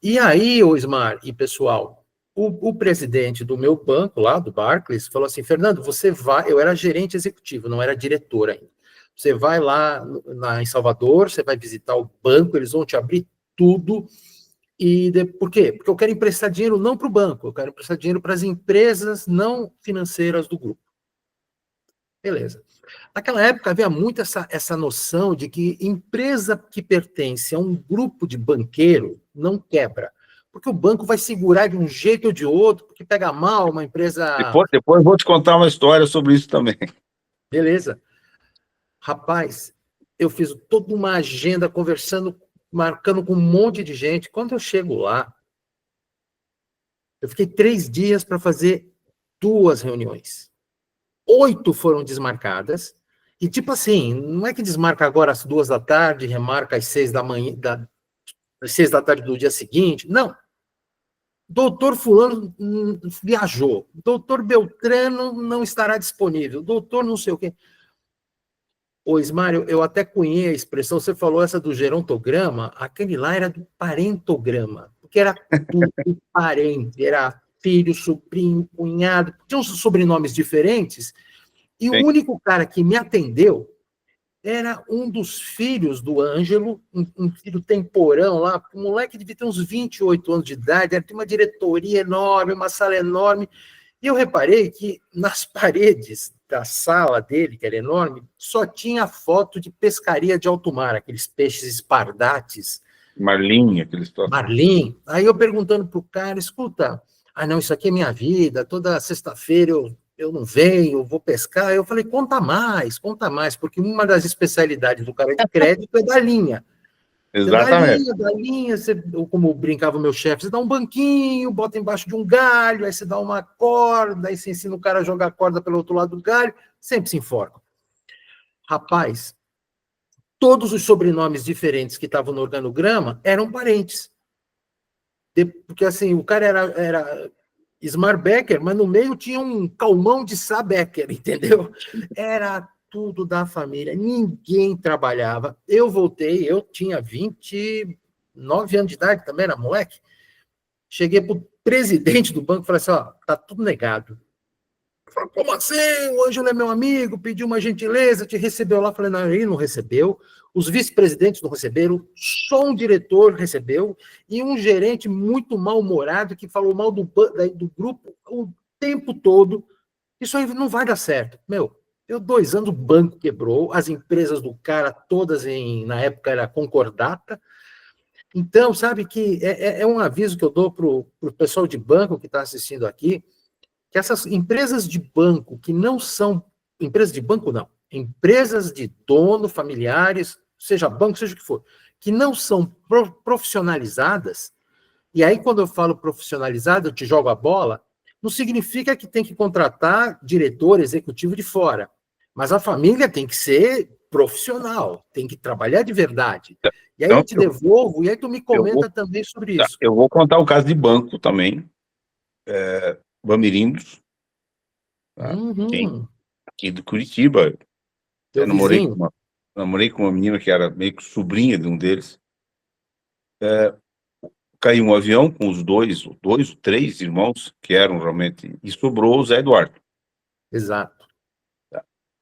E aí, Osmar e pessoal, o presidente do meu banco lá, do Barclays, falou assim, Fernando, você vai... Eu era gerente executivo, não era diretor ainda. Você vai lá em Salvador, você vai visitar o banco, eles vão te abrir tudo. Por quê? Porque eu quero emprestar dinheiro não para o banco, eu quero emprestar dinheiro para as empresas não financeiras do grupo. Beleza. Naquela época havia muito essa noção de que empresa que pertence a um grupo de banqueiro não quebra, porque o banco vai segurar de um jeito ou de outro, porque pega mal uma empresa... Depois eu vou te contar uma história sobre isso também. Beleza. Rapaz, eu fiz toda uma agenda conversando, marcando com um monte de gente. Quando eu chego lá, eu fiquei 3 dias para fazer 2 reuniões. 8 foram desmarcadas. E tipo assim, não é que desmarca agora às 2 da tarde, remarca às 6 da manhã, às 6 da tarde do dia seguinte. Não. Doutor Fulano viajou. Doutor Beltrano não estará disponível. Doutor não sei o quê. Ô, Ismário, eu até cunhei a expressão, você falou essa do gerontograma, aquele lá era do parentograma, porque era tudo parente, era filho, sobrinho, cunhado, tinha uns sobrenomes diferentes, e o Sim. único cara que me atendeu era um dos filhos do Ângelo, um filho temporão lá, um moleque devia ter uns 28 anos de idade, tinha uma diretoria enorme, uma sala enorme, e eu reparei que nas paredes da sala dele, que era enorme, só tinha foto de pescaria de alto mar, aqueles peixes espardates, Marlinha, aqueles... marlim. Aí eu perguntando pro cara, escuta, não, isso aqui é minha vida, toda sexta-feira eu não venho, vou pescar. Eu falei, conta mais, porque uma das especialidades do cara de crédito é da linha. Você Exatamente. dá linha, como brincava o meu chefe, você dá um banquinho, bota embaixo de um galho, aí você dá uma corda, aí você ensina o cara a jogar a corda pelo outro lado do galho, sempre se enforca. Rapaz, todos os sobrenomes diferentes que estavam no organograma eram parentes. Porque assim, o cara era Ismar Becker, mas no meio tinha um Calmão de Sá Becker, entendeu? Era tudo da família, ninguém trabalhava. Eu voltei, eu tinha 29 anos de idade, também era moleque. Cheguei para o presidente do banco e falei assim: ó, tá tudo negado. Falei, como assim? O Ângelo é meu amigo, pediu uma gentileza, te recebeu lá. Falei, não, ele não recebeu. Os vice-presidentes não receberam, só um diretor recebeu e um gerente muito mal-humorado que falou mal do grupo o tempo todo. Isso aí não vai dar certo. Meu, deu 2 anos, o banco quebrou, as empresas do cara todas na época era concordata. Então, sabe que é um aviso que eu dou para o pessoal de banco que está assistindo aqui, que essas empresas de banco que não são, empresas de banco não, empresas de dono, familiares, seja banco, seja o que for, que não são profissionalizadas, e aí quando eu falo profissionalizado, eu te jogo a bola, não significa que tem que contratar diretor executivo de fora, mas a família tem que ser profissional, tem que trabalhar de verdade. E aí Então, eu te devolvo, e aí tu me comenta também sobre isso. Eu vou contar o caso de banco também, Bamirindos, tá? Uhum. Aqui de Curitiba. Teu Eu vizinho? namorei com uma menina que era meio que sobrinha de um deles. Caiu um avião com os dois, três irmãos, que eram realmente, e sobrou o Zé Eduardo. Exato.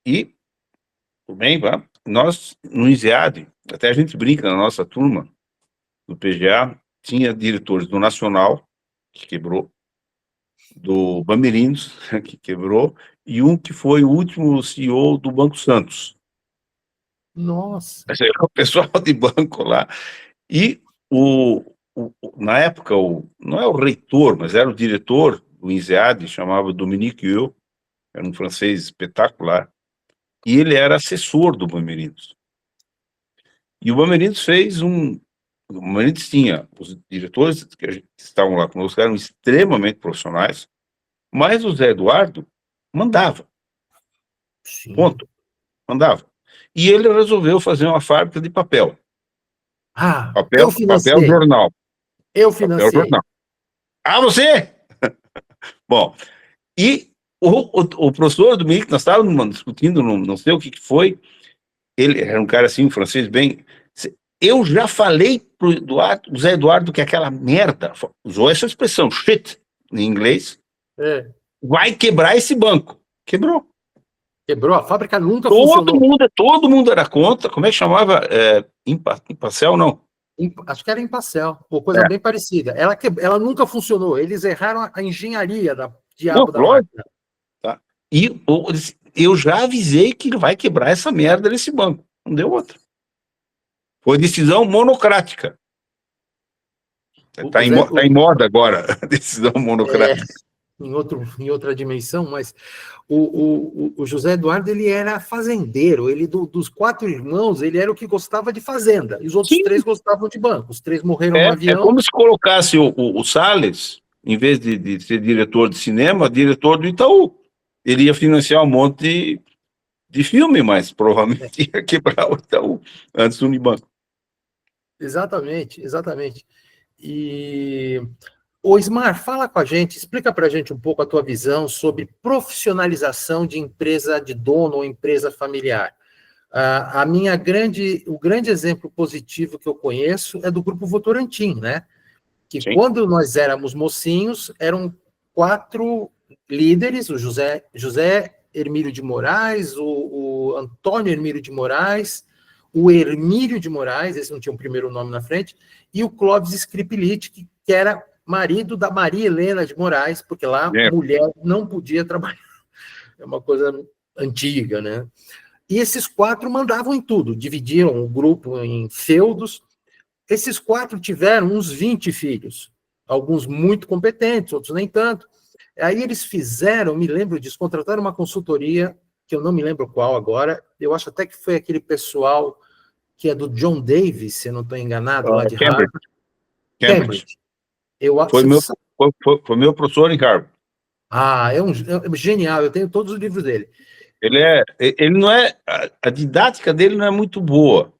E, tudo bem, vá. Nós, no INSEAD, até a gente brinca na nossa turma, do PGA, tinha diretores do Nacional, que quebrou, do Bamerindos, que quebrou, e um que foi o último CEO do Banco Santos. Nossa. O pessoal de banco lá. E, na época, não é o reitor, mas era o diretor do INSEAD, chamava Dominique Eu, era um francês espetacular, e ele era assessor do Bamerindos. E o Bamerindos fez um... O Bamerindos tinha os diretores que estavam lá conosco, eram extremamente profissionais, mas o Zé Eduardo mandava, Sim. ponto, mandava. E ele resolveu fazer uma fábrica de papel. Eu Papel financei. jornal. Eu Papel financei. jornal. Ah, você? Bom, e o professor Dominique, nós estávamos discutindo, não sei o que foi, ele era um cara assim, um francês bem... Eu já falei pro Zé Eduardo que aquela merda, usou essa expressão, shit, em inglês, vai quebrar esse banco. Quebrou. Quebrou, a fábrica nunca funcionou. Todo mundo era contra, como é que chamava? Impacel, não? Acho que era Impacel, ou coisa bem parecida. Ela nunca funcionou, eles erraram a engenharia da diabo da máquina. Tá. E eu já avisei que vai quebrar essa merda nesse banco. Não deu outra. Foi decisão monocrática. Está em moda agora, a decisão monocrática. Em outra dimensão, mas o José Eduardo, ele era fazendeiro, ele dos 4 irmãos, ele era o que gostava de fazenda, e os outros 3 gostavam de banco, os 3 morreram no avião. É como se colocasse o Salles, em vez de ser diretor de cinema, diretor do Itaú. Ele ia financiar um monte de filme, mas provavelmente ia quebrar o Itaú antes do Unibanco. Exatamente. E... Ô, Ismar, fala com a gente, explica para a gente um pouco a tua visão sobre profissionalização de empresa de dono ou empresa familiar. O grande exemplo positivo que eu conheço é do Grupo Votorantim, né? Que Sim. Quando nós éramos mocinhos, eram 4 líderes, o José Hermílio de Moraes, o Antônio Hermílio de Moraes, o Hermílio de Moraes, esse não tinha um primeiro nome na frente, e o Clóvis Skripilic, que era marido da Maria Helena de Moraes, porque lá mulher não podia trabalhar. É uma coisa antiga, né? E esses 4 mandavam em tudo, dividiam o grupo em feudos. Esses 4 tiveram uns 20 filhos, alguns muito competentes, outros nem tanto. Aí eles fizeram, me lembro disso, contrataram uma consultoria, que eu não me lembro qual agora, eu acho até que foi aquele pessoal que é do John Davis, se eu não estou enganado, lá de Harvard. Cambridge. Foi meu professor em Harvard. É genial, eu tenho todos os livros dele. Ele não é, a didática dele não é muito boa,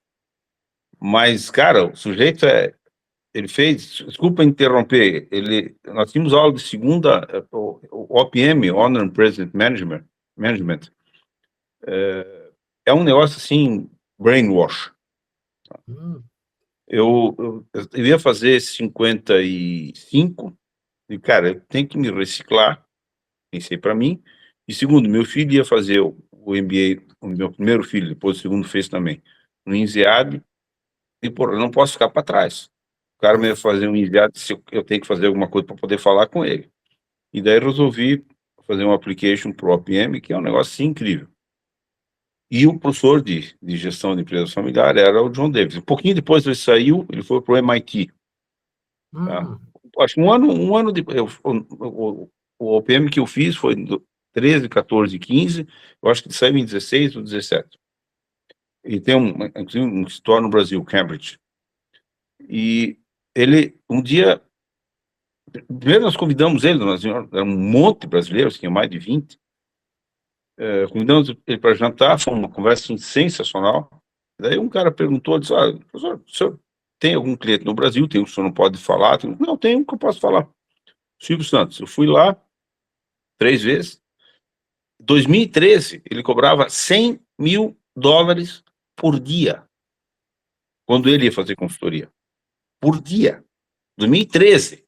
mas, cara, o sujeito ele fez, desculpa interromper, nós tínhamos aula de segunda, o OPM, Honor and Present Management, é um negócio assim, brainwash. Eu ia fazer 55, e, cara, eu tenho que me reciclar, pensei para mim, e segundo, meu filho ia fazer o MBA, o meu primeiro filho, depois o segundo fez também, no INSEAD, e, porra, eu não posso ficar para trás. O cara me ia fazer um INSEAD, eu tenho que fazer alguma coisa para poder falar com ele. E daí resolvi fazer um application para o OPM, que é um negócio assim, incrível. E o professor de gestão de empresa familiar era o John Davis. Um pouquinho depois ele saiu, ele foi para o MIT. Tá? Acho que um ano depois, o OPM que eu fiz foi em 13, 14, 15, eu acho que ele saiu em 16 ou 17. E tem inclusive um escritório no Brasil, Cambridge. E ele, um dia, primeiro nós convidamos ele, era um monte de brasileiros, tinha mais de 20, convidamos ele para jantar, foi uma conversa assim, sensacional. Daí um cara perguntou, disse, professor, o senhor tem algum cliente no Brasil, tem um que o senhor não pode falar? Não, tem um que eu posso falar. Silvio Santos, eu fui lá 3 vezes. Em 2013, ele cobrava $100 mil por dia, quando ele ia fazer consultoria. Por dia. 2013.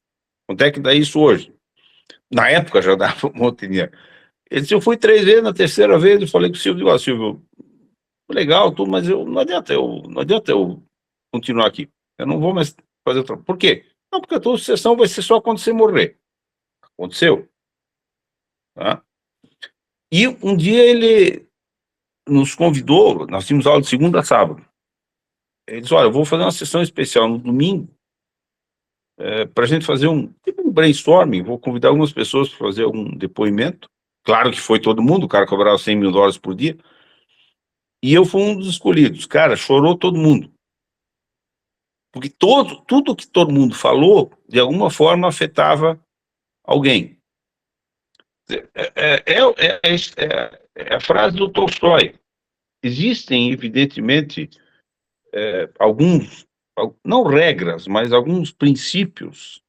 Quanto é que dá isso hoje? Na época já dava um monte de dinheiro. Ele disse, eu fui 3 vezes, na terceira vez eu falei com o Silvio, Silvio, legal, tudo, mas não adianta eu continuar aqui. Eu não vou mais fazer outra. Por quê? Não, porque a tua sucessão vai ser só quando você morrer. Aconteceu. Tá? E um dia ele nos convidou, nós tínhamos aula de segunda a sábado. Ele disse, olha, eu vou fazer uma sessão especial no domingo, para a gente fazer um brainstorming. Vou convidar algumas pessoas para fazer algum depoimento. Claro que foi todo mundo, o cara cobrava $100 mil por dia. E eu fui um dos escolhidos. Cara, chorou todo mundo. Porque tudo que todo mundo falou, de alguma forma, afetava alguém. É a frase do Tolstói. Existem, evidentemente, alguns, não regras, mas alguns princípios,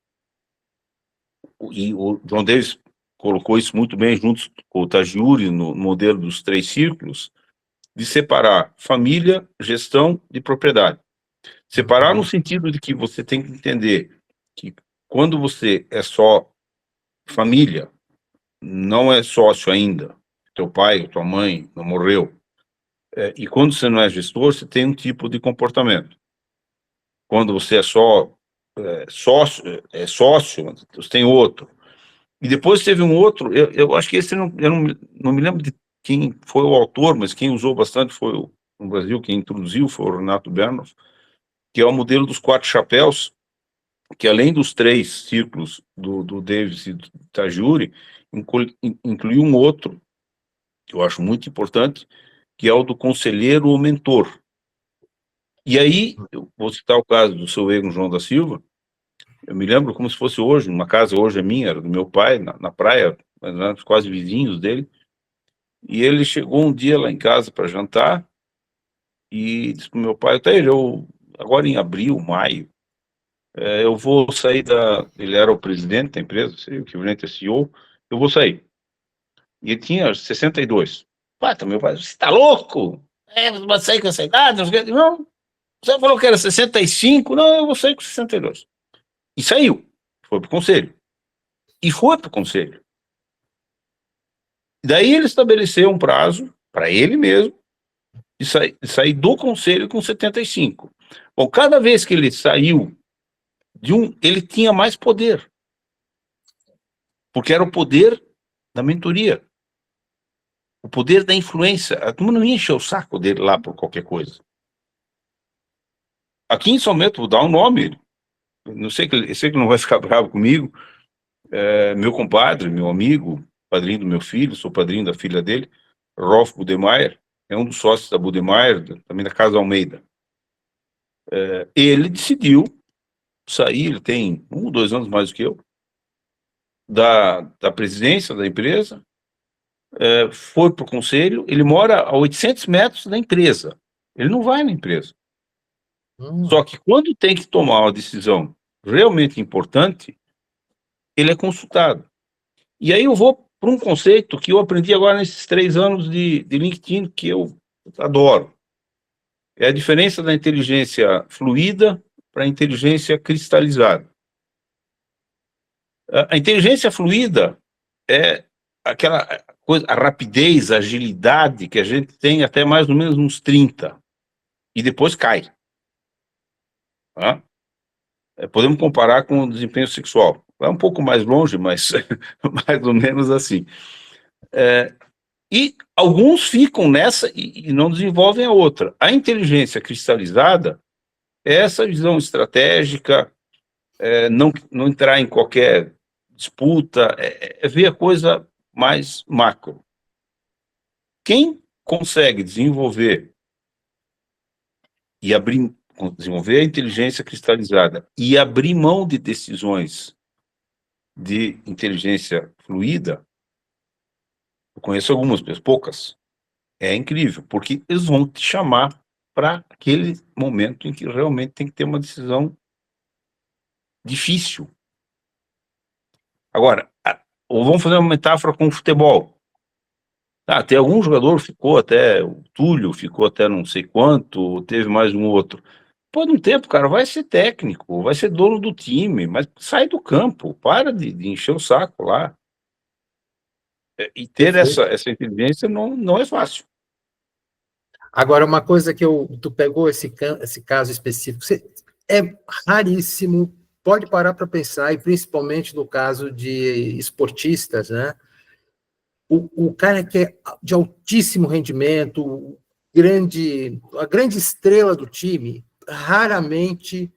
e o John Davis colocou isso muito bem junto com o Tagiuri no modelo dos 3 círculos, de separar família, gestão de propriedade. Separar no sentido de que você tem que entender que quando você é só família, não é sócio ainda, teu pai, tua mãe não morreu, e quando você não é gestor, você tem um tipo de comportamento. Quando você é só sócio, você tem outro. E depois teve um outro, eu acho que esse eu não me lembro de quem foi o autor, mas quem usou bastante foi no Brasil, quem introduziu foi o Renato Bernoff, que é o modelo dos 4 chapéus, que além dos 3 círculos do Davis e do Tagiuri, inclui um outro, que eu acho muito importante, que é o do conselheiro ou mentor. E aí, eu vou citar o caso do seu Egon João da Silva. Eu me lembro como se fosse hoje, uma casa hoje é minha, era do meu pai, na praia, nós éramos quase vizinhos dele, e ele chegou um dia lá em casa para jantar e disse para o meu pai, agora em abril, maio, eu vou sair ele era o presidente da empresa, o equivalente a CEO, eu vou sair. E ele tinha 62. Meu pai, você está louco? Você vai sair com essa idade? Não, você falou que era 65, não, eu vou sair com 62. E saiu, foi para o conselho. E foi para o conselho. Daí ele estabeleceu um prazo, para ele mesmo, de sair do conselho com 75. Bom, cada vez que ele saiu ele tinha mais poder. Porque era o poder da mentoria. O poder da influência. A turma não ia encher o saco dele lá por qualquer coisa. Aqui em São Bento, vou dar um nome, não sei que ele não vai ficar bravo comigo, meu compadre, meu amigo, padrinho do meu filho, sou padrinho da filha dele, Rolf Budemeyer, é um dos sócios da Budemeyer, também da Casa Almeida. Ele decidiu sair, ele tem 1 ou 2 anos mais do que eu, da presidência da empresa, foi para o conselho, ele mora a 800 metros da empresa, ele não vai na empresa. Só que quando tem que tomar uma decisão realmente importante, ele é consultado. E aí eu vou para um conceito que eu aprendi agora nesses 3 anos de LinkedIn, que eu adoro. É a diferença da inteligência fluida para a inteligência cristalizada. A inteligência fluida é aquela coisa, a rapidez, a agilidade que a gente tem até mais ou menos uns 30, e depois cai. Tá? Podemos comparar com o desempenho sexual. Vai um pouco mais longe, mas mais ou menos assim. E alguns ficam nessa e não desenvolvem a outra. A inteligência cristalizada é essa visão estratégica, não entrar em qualquer disputa, ver a coisa mais macro. Quem consegue desenvolver a inteligência cristalizada e abrir mão de decisões de inteligência fluida, eu conheço algumas pessoas, poucas, é incrível, porque eles vão te chamar para aquele momento em que realmente tem que ter uma decisão difícil. Agora, vamos fazer uma metáfora com o futebol. Tem algum jogador ficou até, o Túlio ficou até não sei quanto, teve mais um outro. Depois de um tempo, cara, vai ser técnico, vai ser dono do time, mas sai do campo, para de encher o saco lá. E ter essa inteligência não é fácil. Agora, uma coisa que tu pegou esse caso específico, é raríssimo, pode parar para pensar, e principalmente no caso de esportistas, né? O cara que é de altíssimo rendimento, a grande estrela do time, raramente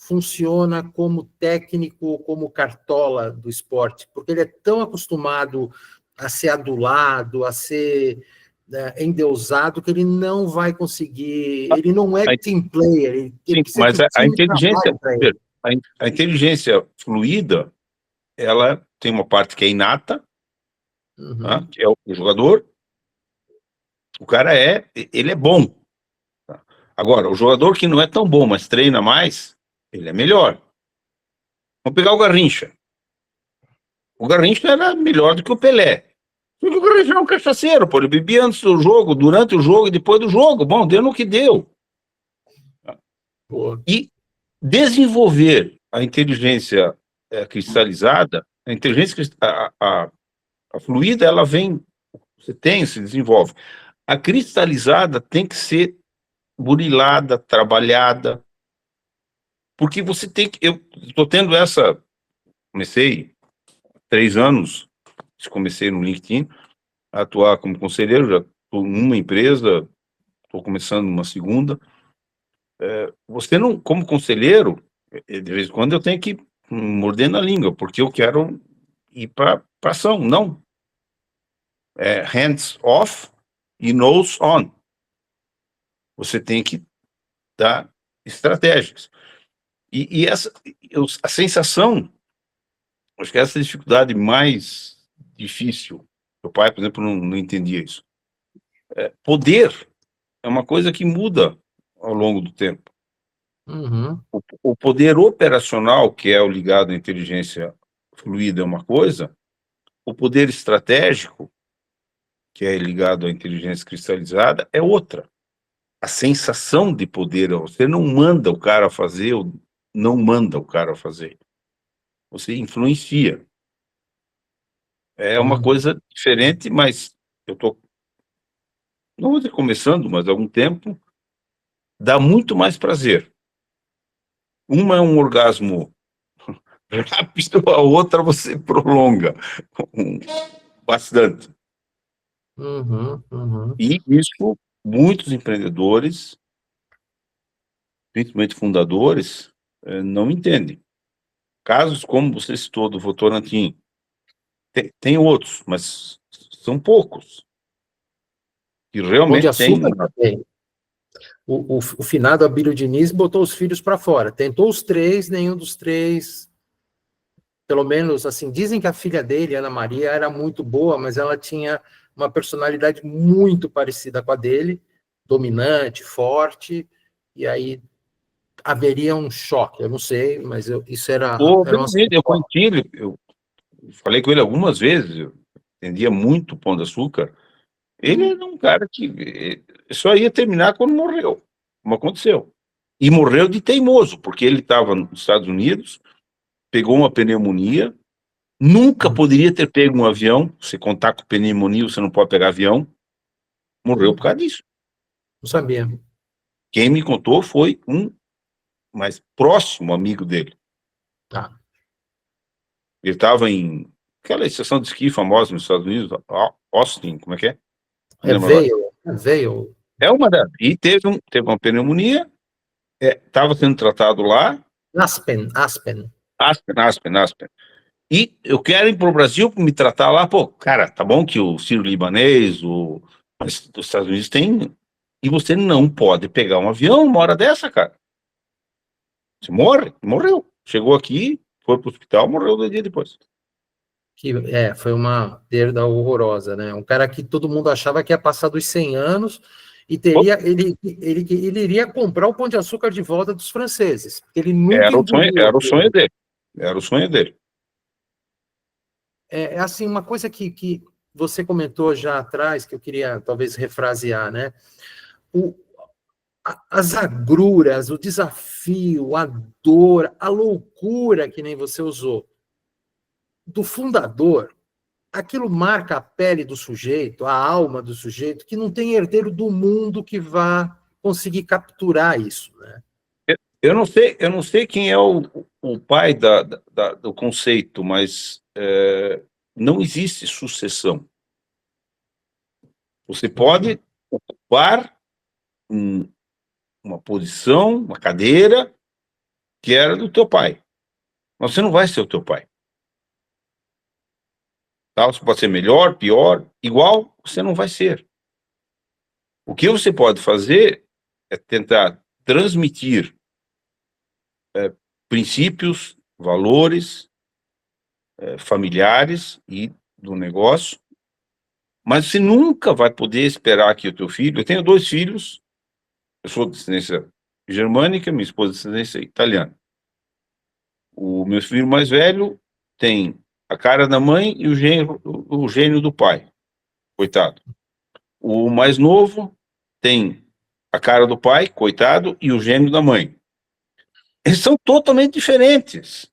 funciona como técnico, como cartola do esporte, porque ele é tão acostumado a ser adulado, a ser endeusado, que ele não vai conseguir, ele não é team player, ele Sim, precisa que mas o a time inteligência, trabalhe para ele. a inteligência fluida, ela tem uma parte que é inata, né, que é o jogador. O cara ele é bom. Tá? Agora, o jogador que não é tão bom, mas treina mais, ele é melhor. Vamos pegar o Garrincha. O Garrincha era melhor do que o Pelé. Porque o Garrincha era um cachaceiro, pô. Ele bebia antes do jogo, durante o jogo e depois do jogo. Bom, deu no que deu. Pô. E desenvolver a inteligência cristalizada, a inteligência a fluida, ela vem, se desenvolve. A cristalizada tem que ser burilada, trabalhada, porque você tem que. Eu estou tendo comecei 3 anos, comecei no LinkedIn, a atuar como conselheiro, já estou numa empresa, estou começando uma segunda. Você não, como conselheiro, de vez em quando eu tenho que morder na língua, porque eu quero ir para ação, não. Hands off e nose on. Você tem que dar estratégias. E a sensação, acho que essa é a dificuldade mais difícil. Meu pai, por exemplo, não entendia isso. Poder é uma coisa que muda ao longo do tempo. O poder operacional, que é o ligado à inteligência fluida, é uma coisa. O poder estratégico, que é ligado à inteligência cristalizada, é outra. A sensação de poder, você não manda o cara fazer, ou não manda o cara fazer. Você influencia. É uma coisa diferente, mas eu estou, não vou dizer começando, mas há algum tempo, dá muito mais prazer. Uma é um orgasmo rápido, a outra você prolonga bastante. E isso, muitos empreendedores, principalmente fundadores, não entendem. Casos como você citou do Votorantim, tem outros, mas são poucos. E Pão de realmente tem. Açúcar também. O finado Abílio Diniz botou os filhos para fora. Tentou os três, nenhum dos três, pelo menos, assim, dizem que a filha dele, Ana Maria, era muito boa, mas ela tinha uma personalidade muito parecida com a dele, dominante, forte, e aí haveria um choque, eu não sei, mas isso era um assunto. Eu conheci ele, eu falei com ele algumas vezes, eu entendia muito o Pão de Açúcar. Ele era um cara que só ia terminar quando morreu, como aconteceu. E morreu de teimoso, porque ele estava nos Estados Unidos, pegou uma pneumonia, nunca poderia ter pego um avião. Se contar com pneumonia, você não pode pegar avião. Morreu por causa disso. Não sabia. Quem me contou foi um mais próximo amigo dele. Tá. Ele estava em aquela estação de esqui famosa nos Estados Unidos, Austin, como é que é? Não lembro agora. Veio. É uma das. E teve uma pneumonia, estava sendo tratado lá. Aspen. Aspen. E eu quero ir para o Brasil para me tratar lá. Pô, cara, tá bom que o Sírio-Libanês, os Estados Unidos tem. E você não pode pegar um avião uma hora dessa, cara. Você morreu. Chegou aqui, foi para o hospital, morreu 2 dias depois. Foi uma perda horrorosa, né? Um cara que todo mundo achava que ia passar dos 100 anos e ele iria comprar o Pão de Açúcar de volta dos franceses. Ele nunca engoliu. Era o sonho dele. Era o sonho dele. Assim, uma coisa que você comentou já atrás, que eu queria talvez refrasear, né? As agruras, o desafio, a dor, a loucura, que nem você usou, do fundador, aquilo marca a pele do sujeito, a alma do sujeito, que não tem herdeiro do mundo que vá conseguir capturar isso, né? Eu não sei quem é o pai do conceito, mas não existe sucessão. Você pode ocupar uma posição, uma cadeira, que era do teu pai. Mas você não vai ser o teu pai. Tá? Você pode ser melhor, pior, igual, você não vai ser. O que você pode fazer é tentar transmitir princípios, valores familiares e do negócio, mas você nunca vai poder esperar que o teu filho... Eu tenho 2 filhos, eu sou de descendência germânica, minha esposa de descendência italiana. O meu filho mais velho tem a cara da mãe e o gênio do pai, coitado. O mais novo tem a cara do pai, coitado, e o gênio da mãe. Eles são totalmente diferentes.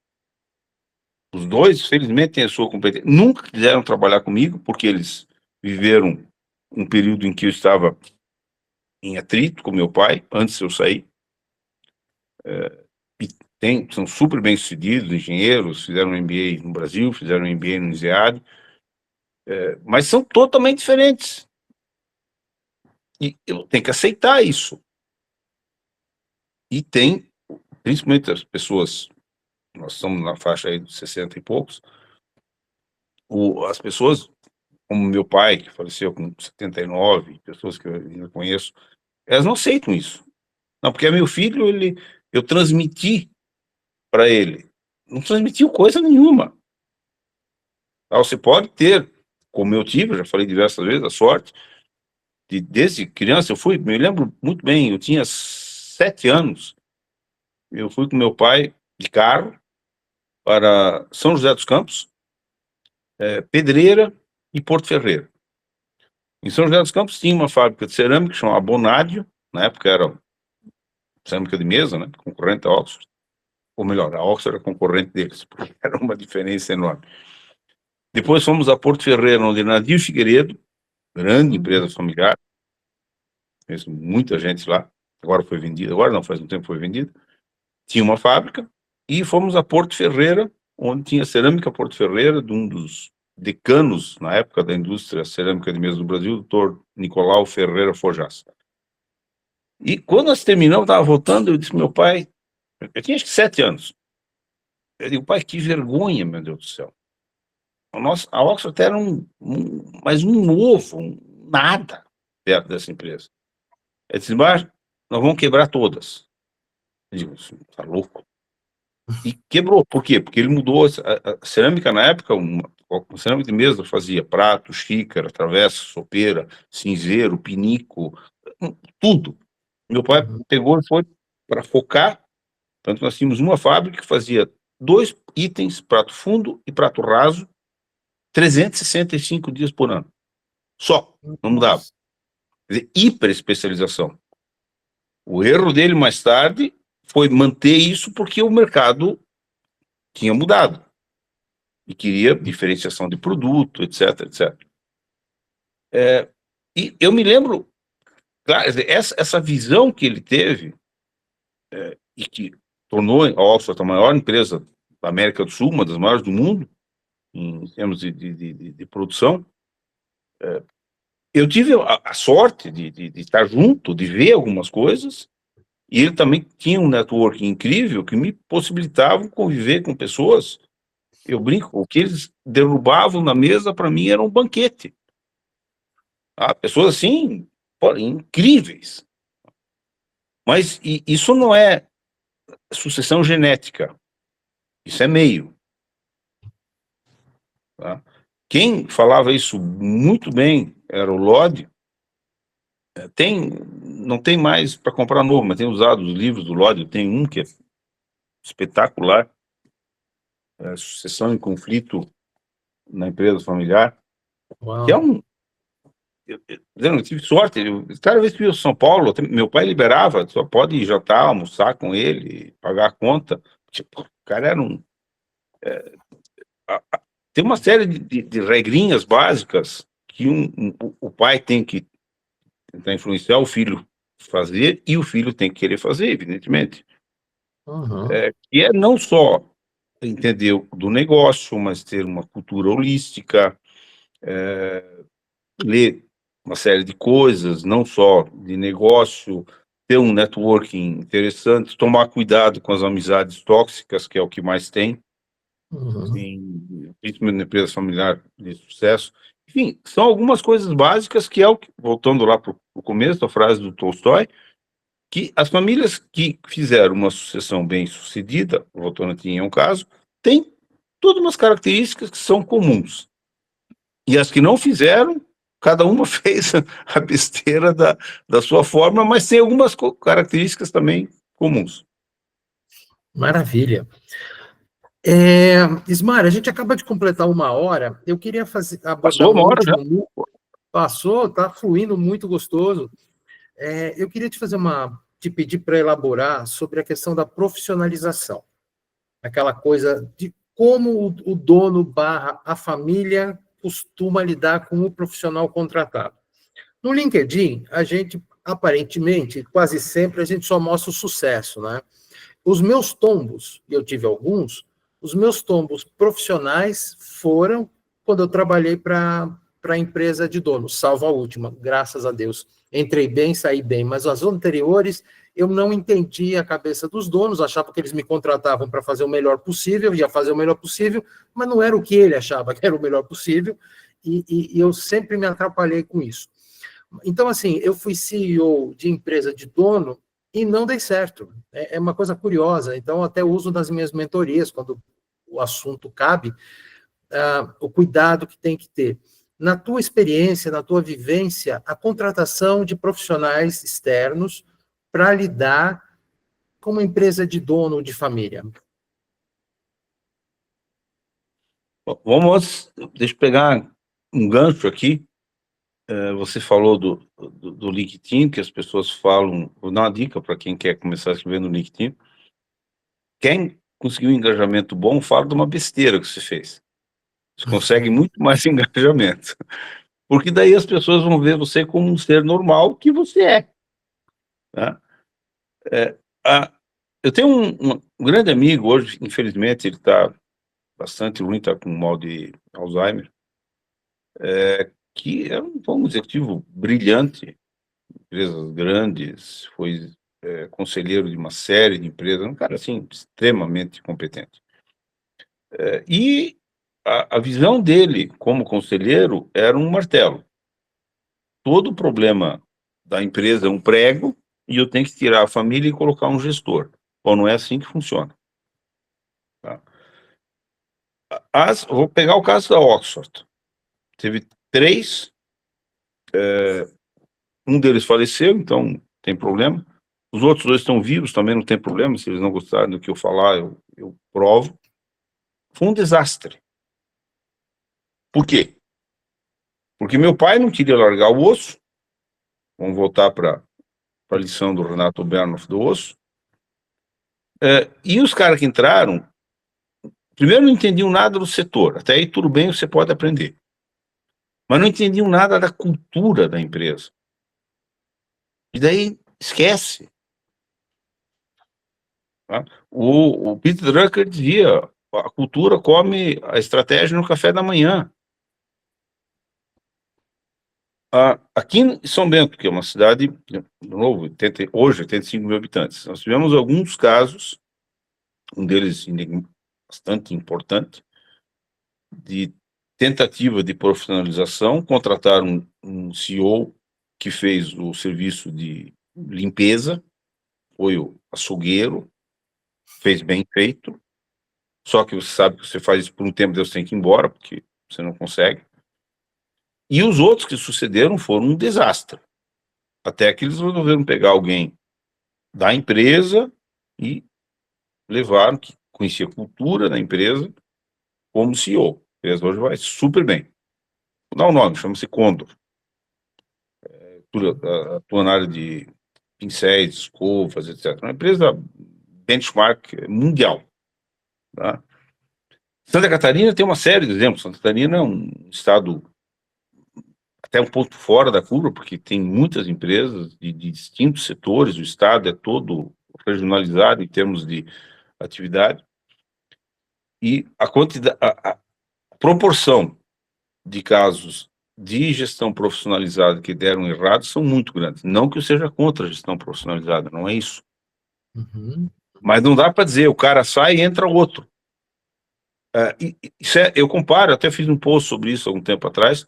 Os dois, felizmente, têm a sua competência. Nunca quiseram trabalhar comigo, porque eles viveram um período em que eu estava em atrito com meu pai, antes de eu sair. São super bem-sucedidos, engenheiros, fizeram um MBA no Brasil, fizeram um MBA no INSEAD, mas são totalmente diferentes. E eu tenho que aceitar isso. E tem, principalmente as pessoas, nós estamos na faixa aí dos 60 e poucos, as pessoas, como meu pai, que faleceu com 79, pessoas que eu ainda conheço, elas não aceitam isso. Não, porque é meu filho, eu transmiti para ele. Não transmitiu coisa nenhuma. Tá? Você pode ter, como eu tive, já falei diversas vezes, a sorte, desde criança, me lembro muito bem, eu tinha 7 anos, eu fui com meu pai de carro para São José dos Campos, Pedreira e Porto Ferreira. Em São José dos Campos tinha uma fábrica de cerâmica chamada Bonádio, na época era cerâmica de mesa, né, concorrente à Oxford, ou melhor, a Oxford era concorrente deles, porque era uma diferença enorme. Depois fomos a Porto Ferreira, onde Nadir Figueiredo, grande empresa familiar, conheço muita gente lá, agora foi vendida, agora não, faz um tempo foi vendida, tinha uma fábrica, e fomos a Porto Ferreira, onde tinha cerâmica Porto Ferreira, de um dos decanos, na época da indústria cerâmica de mesa do Brasil, o doutor Nicolau Ferreira Fojas. E quando nós terminamos, estava voltando, eu disse meu pai, eu tinha acho que 7 anos, eu digo, pai, que vergonha, meu Deus do céu. A Oxford era mais um novo, nada perto dessa empresa. Ele disse, mas nós vamos quebrar todas. Eu digo, tá louco? E quebrou. Por quê? Porque ele mudou a cerâmica na época, uma cerâmica de mesa fazia prato, xícara, travessa, sopeira, cinzeiro, pinico, tudo. Meu pai pegou e foi para focar. Portanto, nós tínhamos uma fábrica que fazia 2 itens, prato fundo e prato raso, 365 dias por ano. Só, não mudava. Quer dizer, hiper especialização. O erro dele mais tarde foi manter isso porque o mercado tinha mudado e queria diferenciação de produto, etc, etc. E eu me lembro, claro, essa visão que ele teve e que tornou a Oxford a maior empresa da América do Sul, uma das maiores do mundo, em termos de produção. Eu tive a sorte de estar junto, de ver algumas coisas, e ele também tinha um network incrível que me possibilitava conviver com pessoas. Eu brinco, o que eles derrubavam na mesa, para mim, era um banquete. Pessoas assim, incríveis. Mas isso não é sucessão genética, isso é meio. Tá? Quem falava isso muito bem era o Lodge. Não tem mais para comprar novo, mas tem usado os livros do Lodge. Tem um que é espetacular, Sucessão em Conflito na Empresa Familiar, Uau. que é eu tive sorte, cada vez que eu ia a São Paulo, meu pai liberava, só pode ir jantar, almoçar com ele, pagar a conta. Tipo, o cara era tem uma série de regrinhas básicas que o pai tem que tentar influenciar o filho fazer, e o filho tem que querer fazer, evidentemente. Uhum. E é não só entender do negócio, mas ter uma cultura holística, ler uma série de coisas, não só de negócio, ter um networking interessante, tomar cuidado com as amizades tóxicas, que é o que mais tem, principalmente na empresa familiar de sucesso. Enfim, são algumas coisas básicas que é o que, voltando lá para o começo da frase do Tolstói, que as famílias que fizeram uma sucessão bem-sucedida, o Votorantim é um caso, tem todas umas características que são comuns. E as que não fizeram, cada uma fez a besteira da sua forma, mas tem algumas características também comuns. Maravilha. Ismar, a gente acaba de completar 1 hora. Eu queria abordar Passou 1 hora já. Passou, está fluindo muito gostoso. Eu queria te pedir para elaborar sobre a questão da profissionalização. Aquela coisa de como o dono barra a família costuma lidar com o profissional contratado. No LinkedIn, a gente, aparentemente, quase sempre, a gente só mostra o sucesso, né? Os meus tombos, e eu tive alguns, os meus tombos profissionais foram quando eu trabalhei para a empresa de dono, salvo a última, graças a Deus. Entrei bem, saí bem, mas as anteriores eu não entendi a cabeça dos donos, achava que eles me contratavam para fazer o melhor possível, ia fazer o melhor possível, mas não era o que ele achava que era o melhor possível, e eu sempre me atrapalhei com isso. Então, assim, eu fui CEO de empresa de dono e não dei certo. É uma coisa curiosa. Então, até uso nas minhas mentorias, quando o assunto cabe, o cuidado que tem que ter. Na tua experiência, na tua vivência, a contratação de profissionais externos para lidar com uma empresa de dono de família. Deixa eu pegar um gancho aqui. Você falou do LinkedIn, que as pessoas falam, vou dar uma dica para quem quer começar a escrever no LinkedIn. Quem conseguiu um engajamento bom, fala de uma besteira que você fez. Você consegue muito mais engajamento. Porque daí as pessoas vão ver você como um ser normal que você é. Tá? Eu tenho um grande amigo hoje, infelizmente, ele está bastante ruim, está com mal de Alzheimer, que é um executivo brilhante, empresas grandes, foi conselheiro de uma série de empresas, um cara assim extremamente competente. E a visão dele como conselheiro era um martelo. Todo problema da empresa é um prego e eu tenho que tirar a família e colocar um gestor. Ou não é assim que funciona. Tá? Vou pegar o caso da Oxford. Teve 3, um deles faleceu, então tem problema. Os outros 2 estão vivos, também não tem problema. Se eles não gostarem do que eu falar, eu provo. Foi um desastre. Por quê? Porque meu pai não queria largar o osso. Vamos voltar para a lição do Renato Bernoff do osso. E os caras que entraram, primeiro não entendiam nada do setor. Até aí tudo bem, você pode aprender. Mas não entendiam nada da cultura da empresa. E daí, esquece. Tá? O Peter Drucker dizia, a cultura come a estratégia no café da manhã. Aqui em São Bento, que é uma cidade, de novo, hoje 85 mil habitantes, nós tivemos alguns casos, um deles bastante importante, de tentativa de profissionalização, contrataram um CEO que fez o serviço de limpeza, foi o açougueiro, fez bem feito, só que você sabe que você faz isso por um tempo, Deus tem que ir embora, porque você não consegue. E os outros que sucederam foram um desastre. Até que eles resolveram pegar alguém da empresa e levaram, que conhecia a cultura da empresa, como CEO. A empresa hoje vai super bem. Vou dar um nome, chama-se Condor. Atua na área de pincéis, escovas, etc. Uma empresa benchmark mundial. Tá? Santa Catarina tem uma série de exemplos. Santa Catarina é um estado até um ponto fora da curva, porque tem muitas empresas de distintos setores, o estado é todo regionalizado em termos de atividade, e a proporção de casos de gestão profissionalizada que deram errado são muito grandes. Não que eu seja contra a gestão profissionalizada, não é isso. Mas não dá para dizer, o cara sai e entra outro. Eu comparo, até fiz um post sobre isso há algum tempo atrás,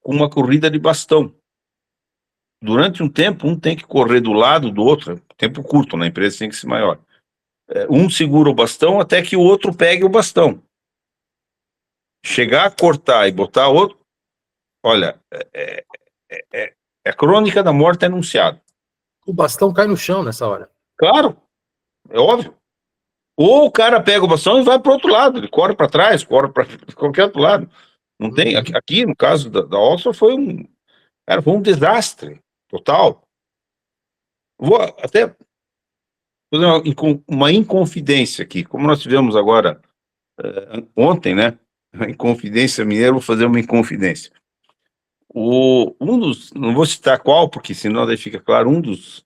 com uma corrida de bastão. Durante um tempo, um tem que correr do lado do outro, tempo curto, na empresa tem que ser maior. Um segura o bastão até que o outro pegue o bastão. Chegar a cortar e botar outro, olha, é a crônica da morte anunciada. O bastão cai no chão nessa hora. Claro, é óbvio. Ou o cara pega o bastão e vai para o outro lado, ele corre para trás, corre para qualquer outro lado. Não tem, aqui no caso da Oxford foi um desastre total. Vou até fazer uma inconfidência aqui, como nós tivemos agora ontem, né? Inconfidência mineira, vou fazer uma inconfidência. Não vou citar qual, porque senão daí fica claro, um dos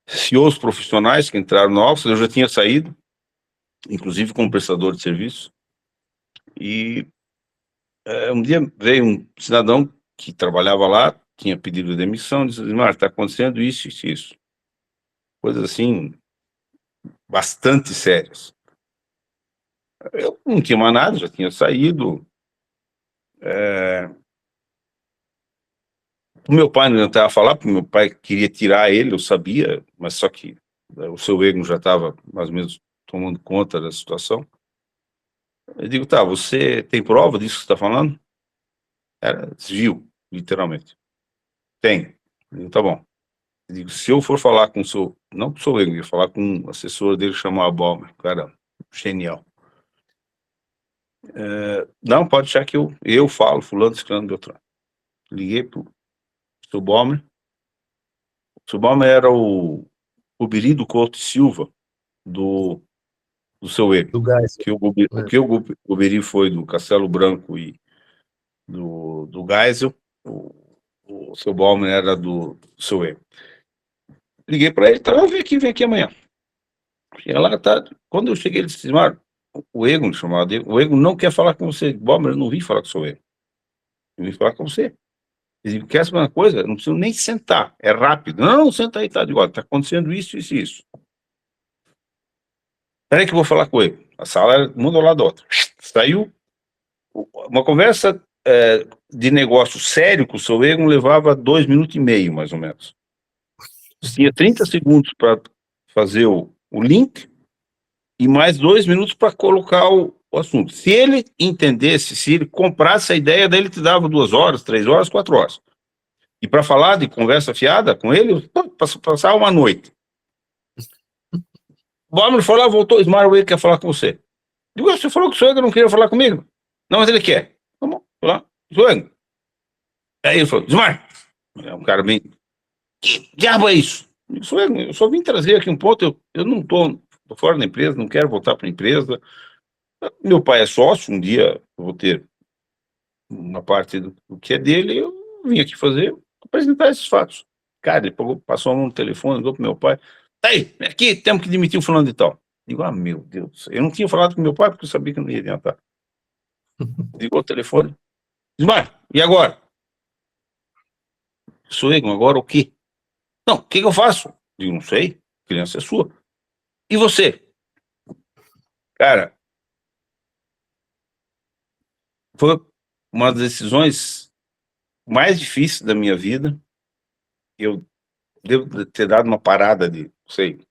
CEOs profissionais que entraram no Oxford, eu já tinha saído, inclusive como prestador de serviço, e um dia veio um cidadão que trabalhava lá, tinha pedido demissão, disse, Marta, está acontecendo isso e isso. Coisas assim, bastante sérias. Eu não tinha mais nada, já tinha saído. O meu pai não tentava falar, porque meu pai queria tirar ele, eu sabia, mas só que o seu ego já estava mais ou menos tomando conta da situação. Eu digo, tá, você tem prova disso que você está falando? Era desvio, literalmente. Tem. Eu digo, tá bom. Eu digo, se eu for falar com o seu, não com o seu ego, eu ia falar com um assessor dele chamado Balmer, cara, genial. Não, pode deixar que eu falo, fulano, ciclano, Beltrano. Liguei pro seu Balmer. O seu Balmer era o Birido Couto Silva do seu ego. Do gás. O que o Biri foi do Castelo Branco e do Geisel, o seu Balmer era do seu ego. Liguei para ele, tá, vem aqui amanhã. E ela tá, quando eu cheguei, ele disse, Mário, o ego, me chamava dele, o ego não quer falar com você. Balmer, eu não vim falar com o seu ego. Eu vim falar com você. Ele disse, quer saber uma coisa? Não preciso nem sentar, é rápido. Não, senta aí, tá, tá acontecendo isso, isso e isso. Peraí que eu vou falar com ele. A sala era uma do lado da outra. Saiu uma conversa de negócio sério com o seu ego, levava 2 minutos e meio, mais ou menos. Tinha 30 segundos para fazer o link e mais 2 minutos para colocar o assunto. Se ele entendesse, se ele comprasse a ideia dele, te dava 2 horas, 3 horas, 4 horas. E para falar de conversa fiada com ele, passar uma noite. O Balmer foi lá, voltou, Ismar, o Ego quer falar com você. Digo, você falou que o seu Ego não queria falar comigo? Não, mas ele quer. Tá bom, foi lá, seu Ego. Aí ele falou, Ismar, é um cara bem... Que diabo é isso? Eu só vim trazer aqui um ponto, eu não estou fora da empresa, não quero voltar para a empresa. Meu pai é sócio, um dia eu vou ter uma parte do que é dele, eu vim aqui apresentar esses fatos. Cara, ele passou a mão no telefone, ligou para meu pai, aí, aqui, temos que demitir o fulano de tal. Digo, meu Deus, eu não tinha falado com meu pai porque eu sabia que não ia adiantar. Ligou o telefone, Ismar, e agora? Sou eu, agora o quê? Não, o que eu faço? Digo, não sei, a criança é sua. E você? Cara, foi uma das decisões mais difíceis da minha vida. Eu devo ter dado uma parada de, não sei,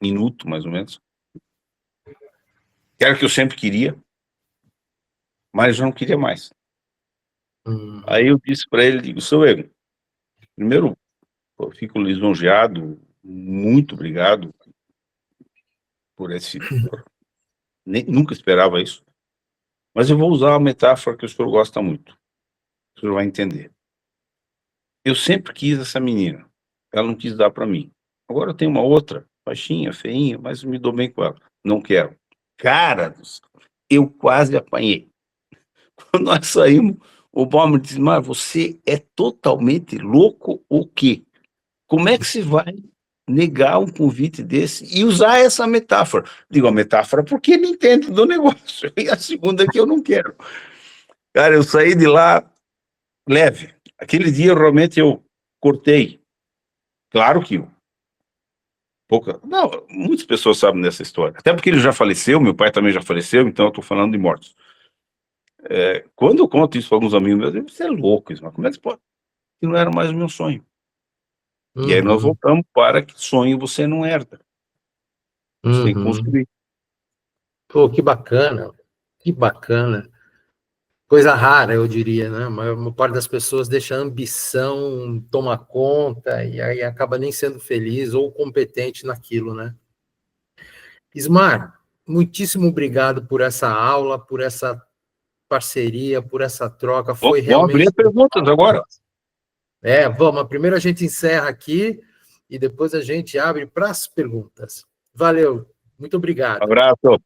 minuto, mais ou menos. Era o que eu sempre queria, mas eu não queria mais. Aí eu disse para ele, digo, seu Ego, primeiro, eu fico lisonjeado, muito obrigado por esse... nunca esperava isso. Mas eu vou usar uma metáfora que o senhor gosta muito. O senhor vai entender. Eu sempre quis essa menina. Ela não quis dar para mim. Agora eu tenho uma outra, baixinha, feinha, mas me dou bem com ela. Não quero. Cara, eu quase apanhei. Quando nós saímos, o Balmer disse, mas você é totalmente louco ou quê? Como é que se vai negar um convite desse e usar essa metáfora? Digo, a metáfora porque ele entende do negócio. E a segunda que eu não quero. Cara, eu saí de lá leve. Aquele dia, realmente, eu cortei. Claro que não, muitas pessoas sabem dessa história. Até porque ele já faleceu, meu pai também já faleceu, então eu estou falando de mortos. Quando eu conto isso para alguns amigos meus, eu digo, você é louco, mas como é que você pode? Que não era mais o meu sonho. E aí nós Uhum, voltamos para que sonho você não herda. Você tem que uhum. construir. Pô, que bacana, que bacana. Coisa rara, eu diria, né? Uma parte das pessoas deixa a ambição tomar conta e aí acaba nem sendo feliz ou competente naquilo, né? Ismar, muitíssimo obrigado por essa aula, por essa parceria, por essa troca. Foi Vamos abrir realmente. as perguntas agora. Vamos. Primeiro a gente encerra aqui e depois a gente abre para as perguntas. Valeu, muito obrigado. Abraço.